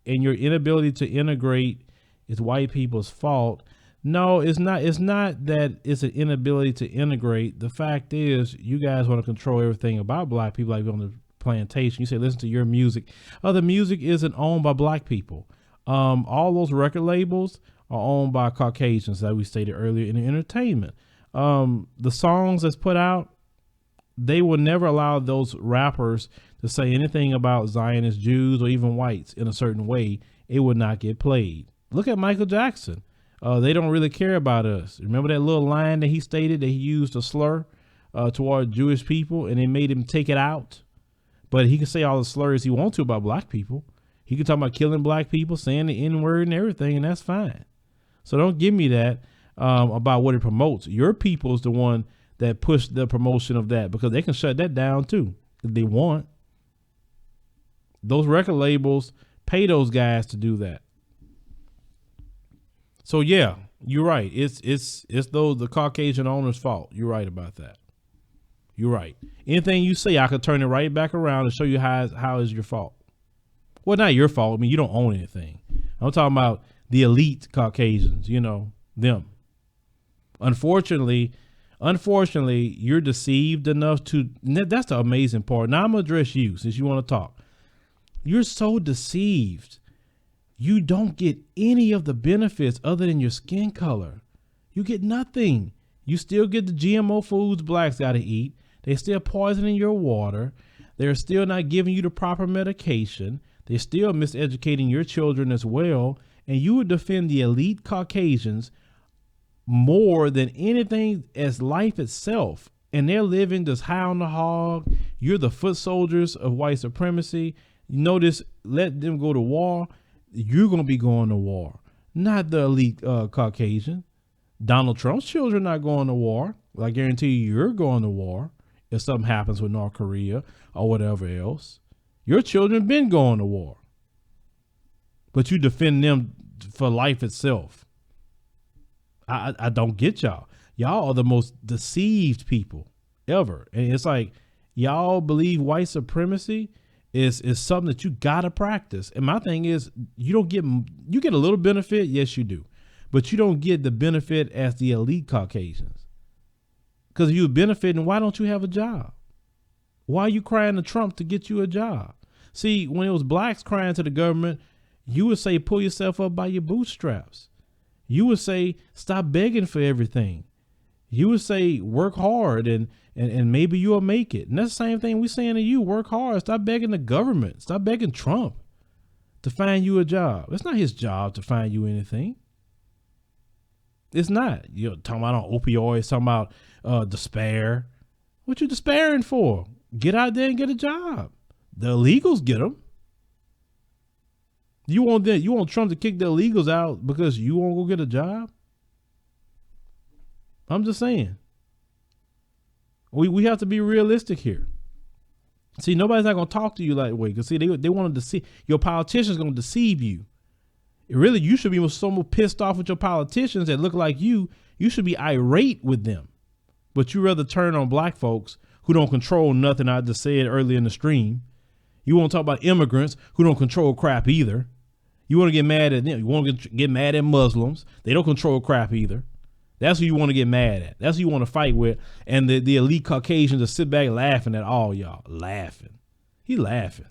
and your inability to integrate is white people's fault. No, it's not. It's not that it's an inability to integrate. The fact is, you guys want to control everything about black people, like on the plantation. You say, listen to your music. The music isn't owned by black people. All those record labels are owned by Caucasians, that we stated earlier in the entertainment. The songs that's put out, they will never allow those rappers to say anything about Zionist Jews or even whites in a certain way. It would not get played. Look at Michael Jackson. They don't really care about us. Remember that little line that he stated that he used a slur toward Jewish people, and they made him take it out? But he can say all the slurs he wants to about black people. He can talk about killing black people, saying the N-word and everything, and that's fine. So don't give me that about what it promotes. Your people is the one that pushed the promotion of that, because they can shut that down too if they want. Those record labels pay those guys to do that. So yeah, you're right. It's the Caucasian owner's fault. You're right about that. You're right. Anything you say, I could turn it right back around and show you how is your fault. Well, not your fault. I mean, you don't own anything. I'm talking about the elite Caucasians, them. Unfortunately, you're deceived enough to, that's the amazing part. Now I'm gonna address you since you want to talk. You're so deceived. You don't get any of the benefits other than your skin color. You get nothing. You still get the GMO foods blacks got to eat. They're still poisoning your water. They're still not giving you the proper medication. They're still miseducating your children as well. And you would defend the elite Caucasians more than anything as life itself. And they're living just high on the hog. You're the foot soldiers of white supremacy. You notice, let them go to war. You're going to be going to war, not the elite Caucasian. Donald Trump's children are not going to war. I guarantee you're going to war if something happens with North Korea or whatever else. Your children been going to war, but you defend them for life itself. I don't get y'all. Y'all are the most deceived people ever. And it's like, y'all believe white supremacy is something that you gotta practice. And my thing is, you get a little benefit. Yes, you do. But you don't get the benefit as the elite Caucasians. Because if you're benefiting, why don't you have a job? Why are you crying to Trump to get you a job? See, when it was blacks crying to the government, you would say, pull yourself up by your bootstraps. You would say, stop begging for everything. You would say, work hard and maybe you'll make it. And that's the same thing we're saying to you. Work hard. Stop begging the government. Stop begging Trump to find you a job. It's not his job to find you anything. It's not. You're talking about opioids, talking about despair. What you despairing for? Get out there and get a job. The illegals get them. You want Trump to kick the illegals out because you won't go get a job? I'm just saying. We have to be realistic here. See, nobody's not going to talk to you that way because see, they want to deceive. Your politician's going to deceive you. Really, you should be so pissed off with your politicians that look like you. You should be irate with them. But you rather turn on black folks who don't control nothing. I just said earlier in the stream. You want to talk about immigrants who don't control crap either. You want to get mad at them. You want to get mad at Muslims. They don't control crap either. That's who you want to get mad at. That's who you want to fight with. And the elite Caucasians just sit back laughing at all y'all. Laughing. He laughing.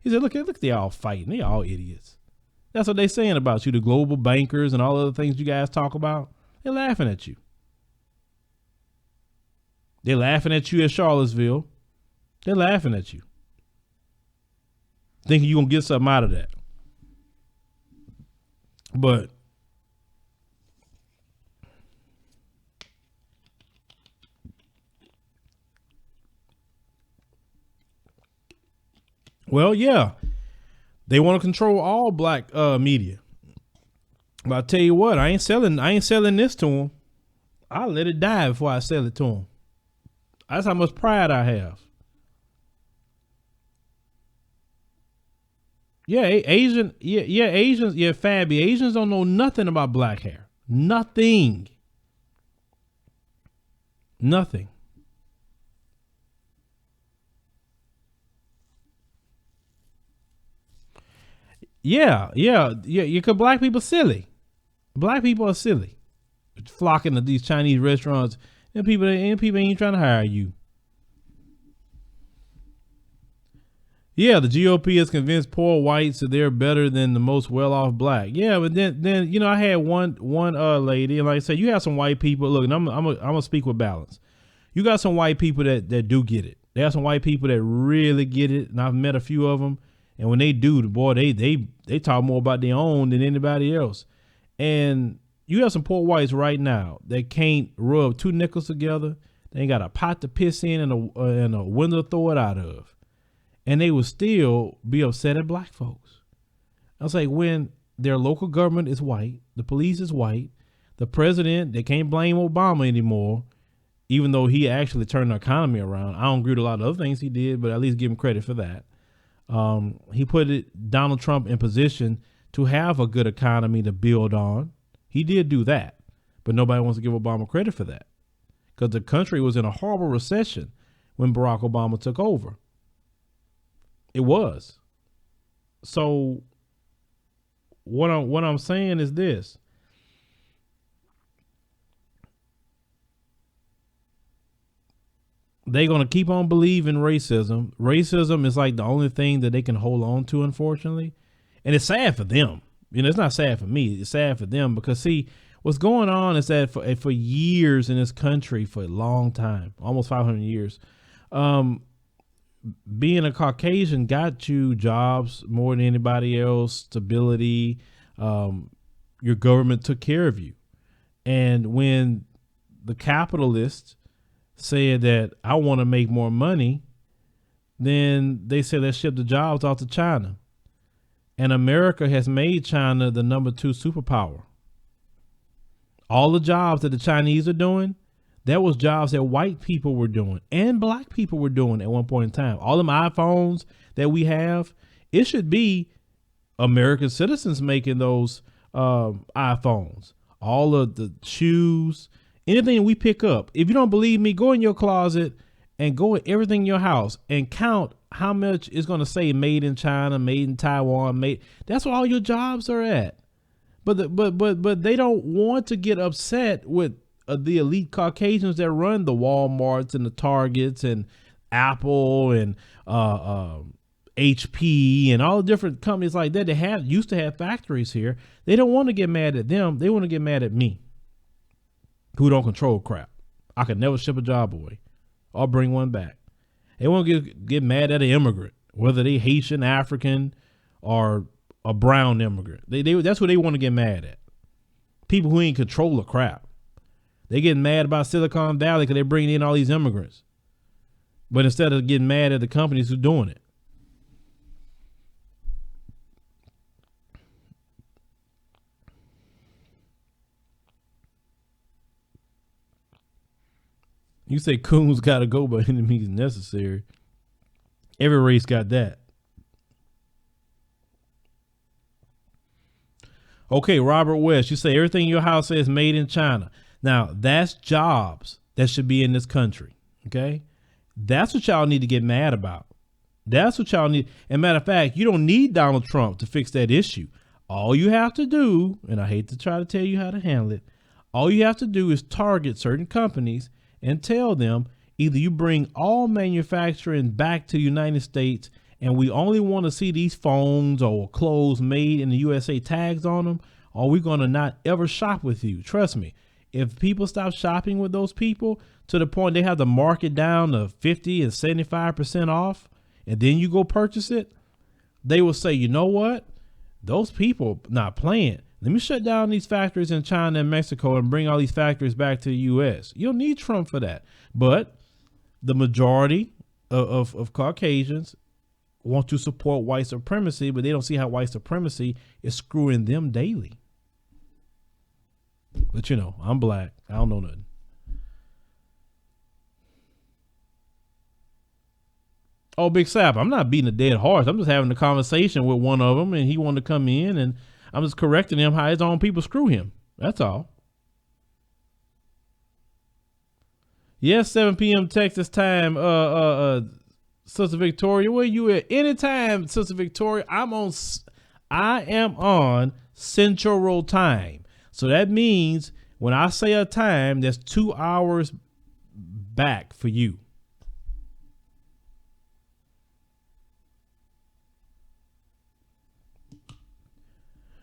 He said, look, they all fighting. They all idiots. That's what they saying about you. The global bankers and all other things you guys talk about. They're laughing at you. They're laughing at you at Charlottesville. They're laughing at you. Thinking you're going to get something out of that. But well, yeah, they want to control all black media. But I tell you what, I ain't selling this to them. I'll let it die before I sell it to them. That's how much pride I have. Yeah, Asians, Fabby. Asians don't know nothing about black hair. Nothing. Yeah, because black people silly. Black people are silly. Flocking to these Chinese restaurants and people ain't trying to hire you. Yeah, the GOP has convinced poor whites that they're better than the most well-off black. Yeah, but then I had one lady, and like I said, you have some white people. Look, and I'm gonna speak with balance. You got some white people that do get it. There are some white people that really get it, and I've met a few of them. And when they do, boy, they talk more about their own than anybody else. And you have some poor whites right now that can't rub two nickels together. They ain't got a pot to piss in and a window to throw it out of. And they will still be upset at black folks. I was like, when their local government is white, the police is white, the president, they can't blame Obama anymore, even though he actually turned the economy around. I don't agree with a lot of other things he did, but at least give him credit for that. He put Donald Trump in position to have a good economy to build on. He did do that, but nobody wants to give Obama credit for that because the country was in a horrible recession when Barack Obama took over. It was. So what I'm saying is this. They're going to keep on believing racism. Racism is like the only thing that they can hold on to, unfortunately. And it's sad for them. You know, it's not sad for me. It's sad for them because, see, what's going on is that for years in this country, for a long time, almost 500 years, being a Caucasian got you jobs more than anybody else, stability. Your government took care of you. And when the capitalists said that I want to make more money, then they said let's ship the jobs off to China. And America has made China the #2 superpower. All the jobs that the Chinese are doing, that was jobs that white people were doing and black people were doing at one point in time. All them iPhones that we have, it should be American citizens making those iPhones. All of the shoes, anything we pick up. If you don't believe me, go in your closet and go at everything in your house and count how much it's going to say made in China, made in Taiwan, made. That's where all your jobs are at. But they don't want to get upset with the elite Caucasians that run the Walmarts and the Targets and Apple and HP and all the different companies like that. They used to have factories here. They don't want to get mad at them. They want to get mad at me, who don't control crap. I could never ship a job away or bring one back. They want to get mad at an immigrant, whether they Haitian, African, or a brown immigrant. That's what they want to get mad at. People who ain't control the crap. They getting mad about Silicon Valley because they're bringing in all these immigrants. But instead of getting mad at the companies who are doing it. You say coons got to go by any means necessary. Every race got that. Okay, Robert West, you say everything in your house says made in China. Now, that's jobs that should be in this country. Okay? That's what y'all need to get mad about. That's what y'all need. And matter of fact, you don't need Donald Trump to fix that issue. All you have to do, and I hate to try to tell you how to handle it, all you have to do is target certain companies and tell them either you bring all manufacturing back to the United States and we only want to see these phones or clothes made in the USA tags on them, or we're going to not ever shop with you. Trust me, if people stop shopping with those people to the point they have to mark it down to 50 and 75% off, and then you go purchase it, they will say, you know what? Those people not playing. Let me shut down these factories in China and Mexico and bring all these factories back to the U.S. You don't need Trump for that. But the majority of Caucasians want to support white supremacy, but they don't see how white supremacy is screwing them daily. But you know, I'm black. I don't know nothing. Oh, Big Sap, I'm not beating a dead horse. I'm just having a conversation with one of them, and he wanted to come in, and I'm just correcting him how his own people screw him. That's all. Yes, 7 p.m. Texas time, Sister Victoria. Where you at? Anytime, Sister Victoria. I am on Central Time. So that means when I say a time, that's 2 hours back for you.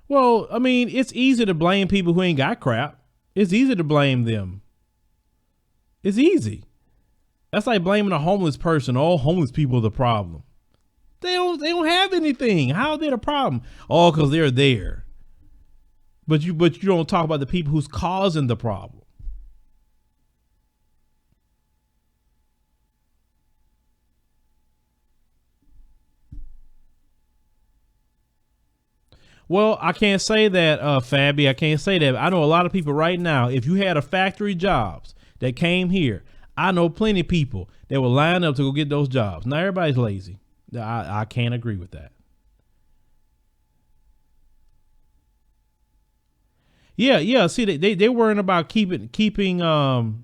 Well, I mean, it's easy to blame people who ain't got crap. It's easy to blame them. It's easy. That's like blaming a homeless person. All homeless people are the problem. They don't have anything. How are they the problem? Oh, because they're there. But you don't talk about the people who's causing the problem. Well, I can't say that, Fabby. I can't say that. I know a lot of people right now, if you had a factory jobs that came here, I know plenty of people that will line up to go get those jobs. Now, everybody's lazy. I can't agree with that. Yeah. See, they worrying about keeping people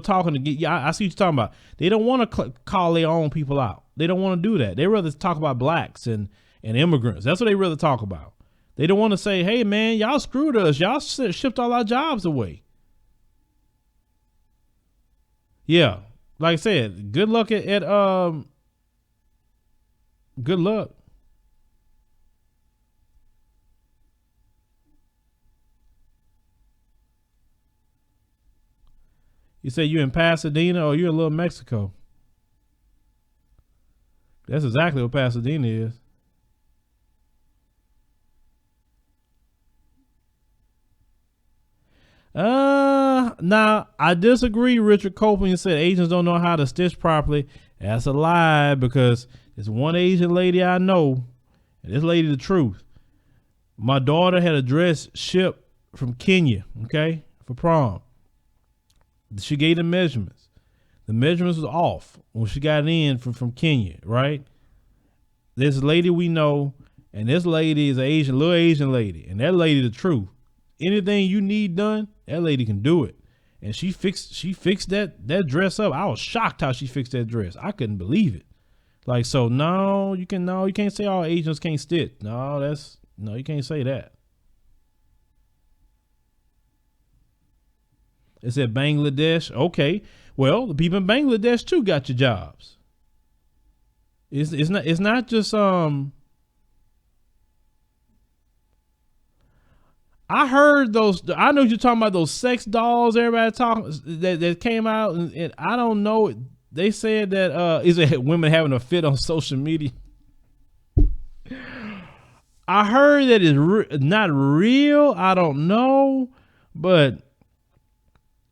talking to get. Yeah, I see what you're talking about. They don't want to call their own people out. They don't want to do that. They rather talk about blacks and immigrants. That's what they rather talk about. They don't want to say, hey man, y'all screwed us. Y'all shipped all our jobs away. Yeah. Like I said, good luck at good luck. You say you in Pasadena or you in Little Mexico? That's exactly what Pasadena is. Now I disagree. Richard Copeland said Asians don't know how to stitch properly. That's a lie, because there's one Asian lady I know, and this lady the truth. My daughter had a dress shipped from Kenya, okay, for prom. She gave the measurements. The measurements was off when she got in from Kenya, right? This lady we know, and this lady is an little Asian lady, and that lady the truth. Anything you need done, that lady can do it. And she fixed that dress up. I was shocked how she fixed that dress. I couldn't believe it. Like, so you can't say all Asians can't stitch. No, you can't say that. It said Bangladesh. Okay. Well, the people in Bangladesh too got your jobs. It's not just I heard those. I know you're talking about those sex dolls. Everybody talking that came out, and I don't know. They said that is it women having a fit on social media? I heard that it's not real. I don't know, but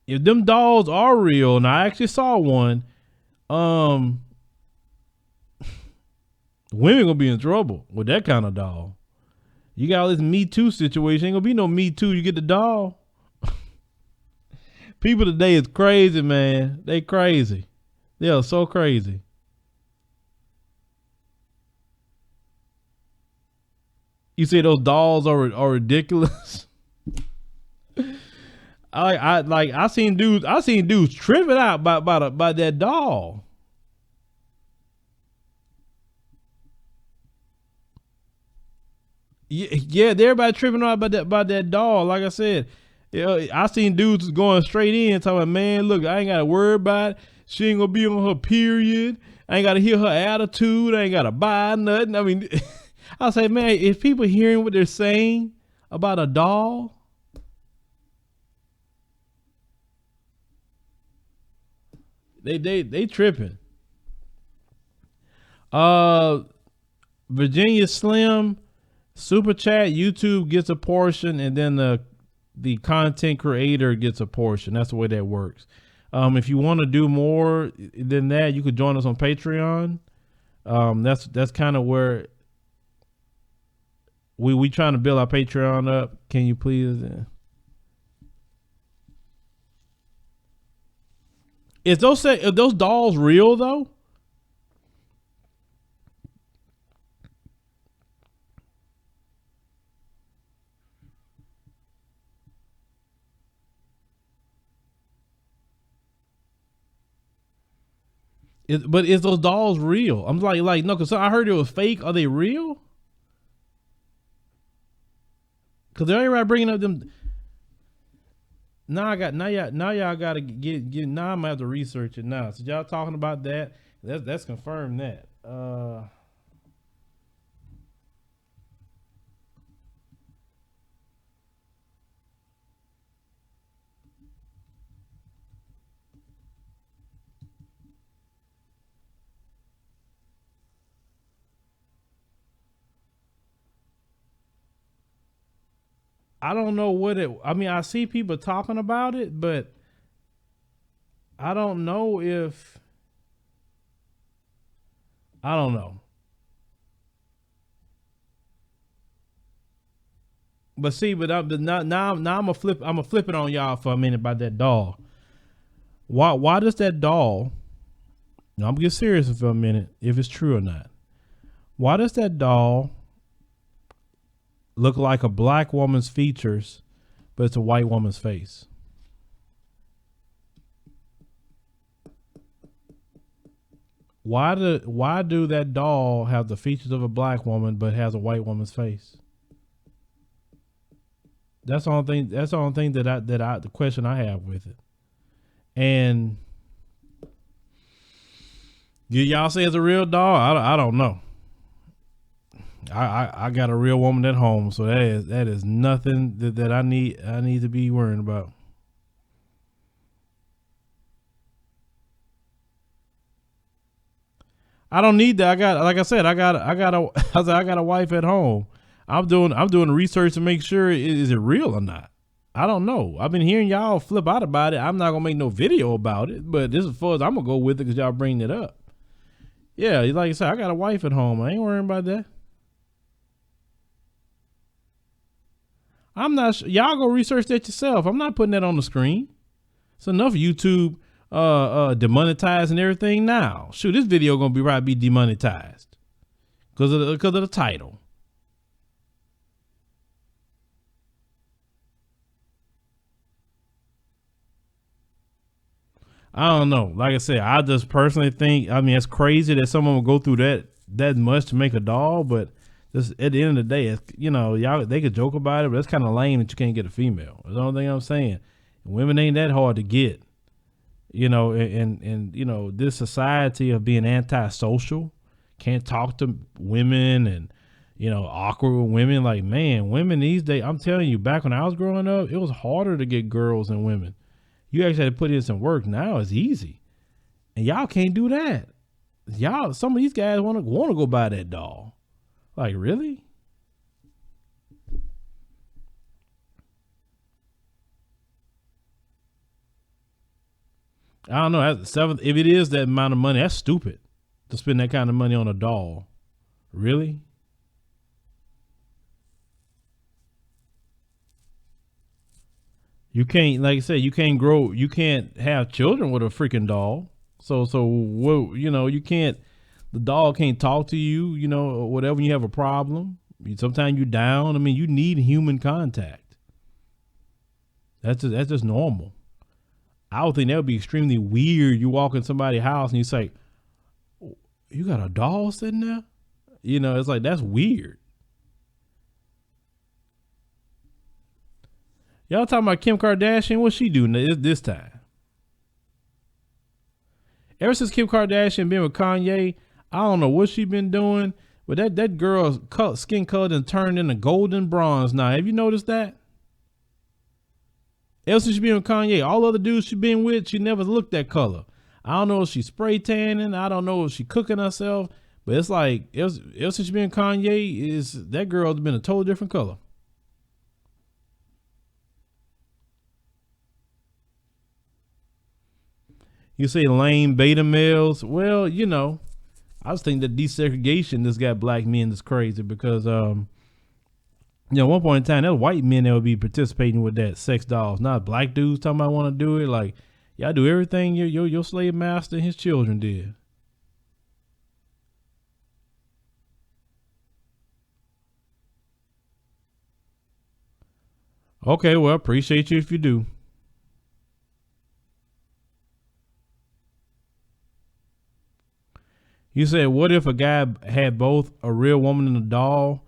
if them dolls are real, and I actually saw one, Um, women gonna be in trouble with that kind of doll. You got all this Me Too situation. Ain't gonna be no Me Too. You get the doll. People today is crazy, man. They crazy. They are so crazy. You say those dolls are ridiculous. I seen dudes tripping out by that doll. Yeah, everybody tripping out about that doll. Like I said, I seen dudes going straight in talking about, man, look, I ain't gotta worry about it. She ain't gonna be on her period. I ain't gotta hear her attitude. I ain't gotta buy nothing. I mean, I say, man, if people hearing what they're saying about a doll, they tripping. Virginia Slim, super chat, YouTube gets a portion, and then the content creator gets a portion. That's the way that works. If you want to do more than that, you could join us on Patreon. That's kind of where we trying to build our Patreon up. Can you please? Is those dolls real though? But is those dolls real? I'm like no, because I heard it was fake. Are they real? Because they're everybody bringing up them. Now y'all gotta get now. I'm gonna have to research it now. So y'all talking about that? That's confirmed that. I don't know what it. I mean, I see people talking about it, but I don't know if. I don't know. But see, but now I'm gonna flip. I'm gonna flip it on y'all for a minute about that doll. Why does that doll? Now I'm gonna get serious for a minute, if it's true or not. Why does that doll look like a black woman's features, but it's a white woman's face? Why do that doll have the features of a black woman but has a white woman's face? That's the only thing. That's the only thing the question I have with it. And y'all say it's a real doll? I don't know. I got a real woman at home, so that is nothing that I need to be worrying about. I don't need that. I got a wife at home. I'm doing research to make sure is it real or not. I don't know. I've been hearing y'all flip out about it. I'm not gonna make no video about it, but this is as far as I'm gonna go with it because y'all bringing it up. Yeah, like I said, I got a wife at home. I ain't worrying about that. I'm not. Y'all go research that yourself. I'm not putting that on the screen. It's enough YouTube demonetizing everything now. Shoot, this video gonna be demonetized because of the title. I don't know. Like I said, I just personally think, I mean, it's crazy that someone would go through that much to make a doll, but just at the end of the day, it's, y'all, they could joke about it, but it's kind of lame that you can't get a female. That's the only thing I'm saying. Women ain't that hard to get, and this society of being antisocial, can't talk to women and, awkward with women. Like, man, women these days, I'm telling you, back when I was growing up, it was harder to get girls than women. You actually had to put in some work. Now it's easy, and y'all can't do that. Some of these guys want to go buy that doll. Like, really? I don't know. That's seventh. If it is that amount of money, that's stupid to spend that kind of money on a doll. Really? You can't, like I said, you can't grow. You can't have children with a freaking doll. So what? You know, you can't. The doll can't talk to you. You know, or whatever. When you have a problem, sometimes you're down. I mean, you need human contact. That's just normal. I would think that would be extremely weird. You walk in somebody's house and you say, "You got a doll sitting there?" You know, it's like, that's weird. Y'all talking about Kim Kardashian? What's she doing this time? Ever since Kim Kardashian been with Kanye, I don't know what she been doing, but that girl's skin color done turned into golden bronze now. Have you noticed that? Ever since she been with Kanye, all other dudes she been with, she never looked that color. I don't know if she spray tanning. I don't know if she cooking herself, but it's like ever since she been with Kanye, that girl's been a totally different color. You say lame beta males. Well, you know, I just think that desegregation just got black men that's crazy because, you know, at one point in time, there was white men that would be participating with that sex dolls, not black dudes talking about want to do it. Like, y'all do everything your slave master and his children did. Okay, well, appreciate you if you do. You said, what if a guy had both a real woman and a doll?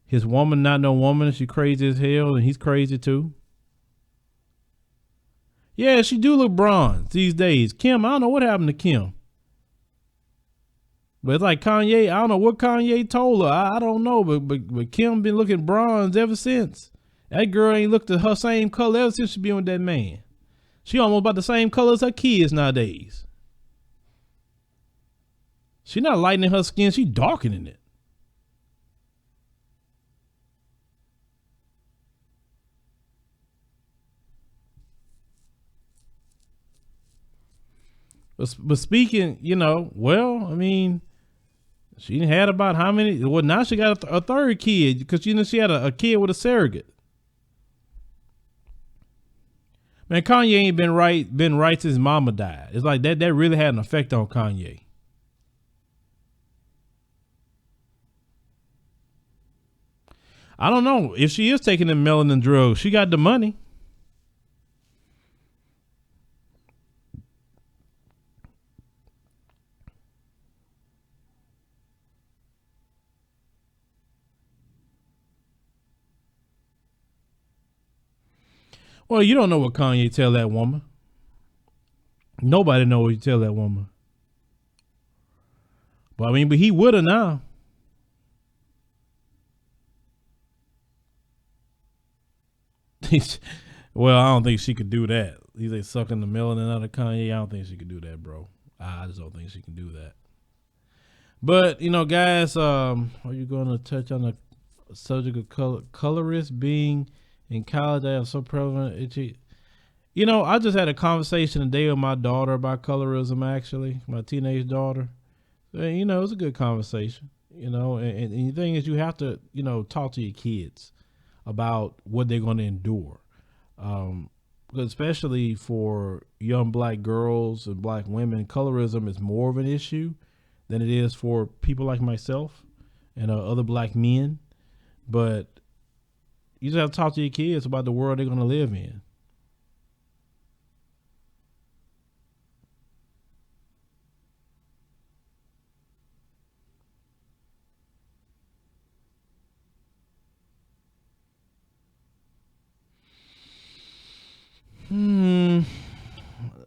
His woman not no woman, she crazy as hell, and he's crazy too. Yeah, she do look bronze these days. Kim, I don't know what happened to Kim. But it's like Kanye, I don't know what Kanye told her. I don't know, but Kim been looking bronze ever since. That girl ain't looked at her same color ever since she been with that man. She almost about the same color as her kids nowadays. She not lightening her skin, she darkening it. But speaking, you know, well, I mean, she had about how many? Well, now she got a third kid because you know she had a kid with a surrogate. Man, Kanye ain't been right since mama died. It's like that really had an effect on Kanye. I don't know if she is taking the melanin drugs. She got the money. Well, you don't know what Kanye tell that woman. Nobody know what you tell that woman. But I mean, but he would have now. Well, I don't think she could do that. He's like sucking the melanin out of Kanye. I don't think she could do that, bro. I just don't think she can do that. But you know, guys, are you going to touch on the subject of colorists being in college? I have so prevalent. You know, I just had a conversation today with my daughter about colorism. Actually, my teenage daughter. And, you know, it was a good conversation. You know, and the thing is, you have to, you know, talk to your kids about what they're going to endure. Especially for young black girls and black women, colorism is more of an issue than it is for people like myself and other black men. But you just have to talk to your kids about the world they're going to live in.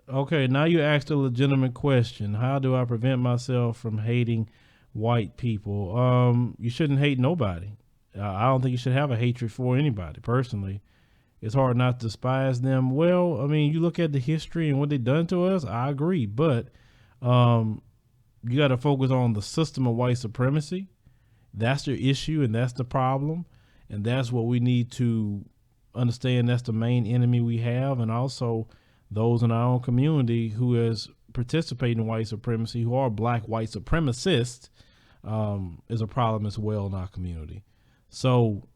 Okay, now you asked a legitimate question. How do I prevent myself from hating white people? You shouldn't hate nobody. I don't think you should have a hatred for anybody. Personally, it's hard not to despise them. Well, I mean, you look at the history and what they done to us. I agree, but you got to focus on the system of white supremacy. That's the issue, and that's the problem, and that's what we need to understand. That's the main enemy we have, and also those in our own community who is participating in white supremacy, who are black white supremacists, is a problem as well in our community. So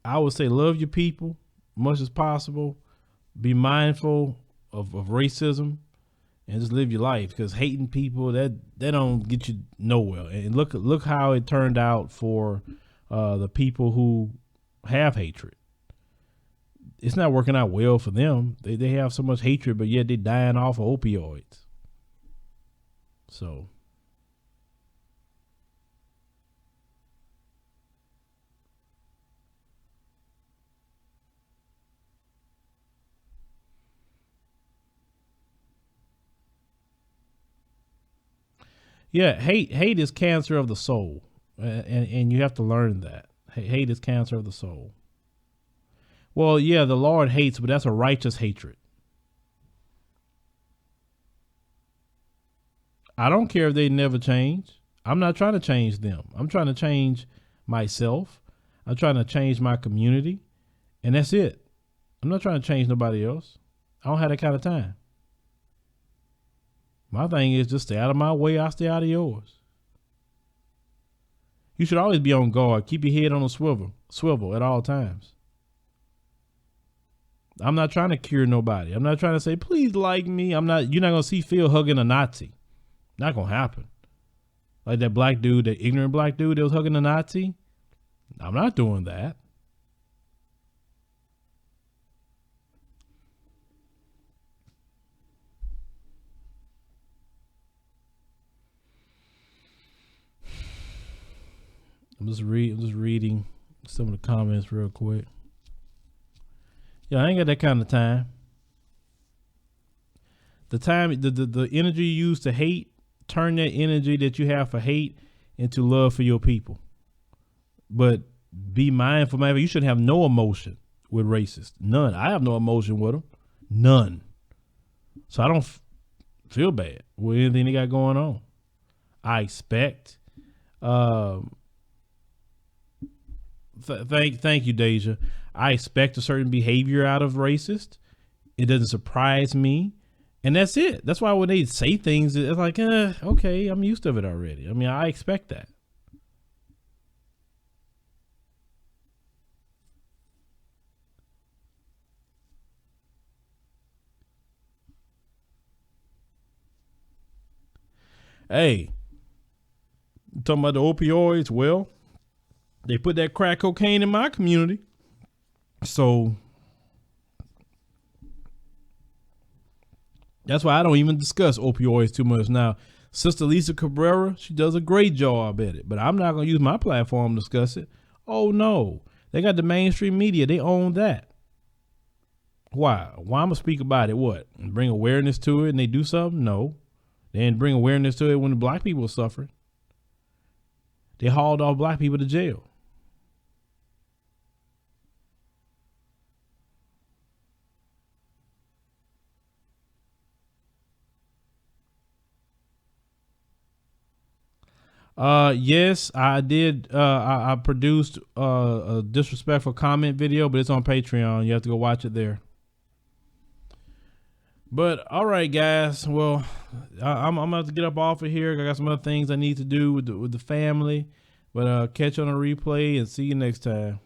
I would say love your people much as possible. Be mindful of racism and just live your life, because hating people, that don't get you nowhere. And look how it turned out for the people who have hatred. It's not working out well for them. They have so much hatred, but yet they're dying off of opioids. So yeah, hate is cancer of the soul, and you have to learn that. Hate is cancer of the soul. Well, yeah, the Lord hates, but that's a righteous hatred. I don't care if they never change. I'm not trying to change them. I'm trying to change myself. I'm trying to change my community, and that's it. I'm not trying to change nobody else. I don't have that kind of time. My thing is just stay out of my way. I'll stay out of yours. You should always be on guard. Keep your head on a swivel at all times. I'm not trying to cure nobody. I'm not trying to say, please like me. You're not going to see Phil hugging a Nazi. Not going to happen. Like that black dude, that ignorant black dude that was hugging a Nazi. I'm not doing that. I'm just reading some of the comments real quick. Yeah, I ain't got that kind of time. The energy you use to hate, turn that energy that you have for hate into love for your people. But be mindful, man. You shouldn't have no emotion with racists. None. I have no emotion with them. None. So I don't feel bad with anything they got going on. I expect. Thank you, Deja. I expect a certain behavior out of racists. It doesn't surprise me. And that's it. That's why when they say things, it's like, okay, I'm used to it already. I mean, I expect that. Hey, talking about the opioids, well, they put that crack cocaine in my community. So that's why I don't even discuss opioids too much now. Sister Lisa Cabrera, she does a great job at it, but I'm not going to use my platform to discuss it. Oh no, they got the mainstream media. They own that. Why? Why I'm going to speak about it? What? Bring awareness to it and they do something? No. They didn't bring awareness to it when the black people were suffering. They hauled off black people to jail. Yes, I did. I produced a disrespectful comment video, but it's on Patreon. You have to go watch it there. But all right, guys. Well, I'm gonna have to get up off of here. I got some other things I need to do with the family. But catch you on a replay and see you next time.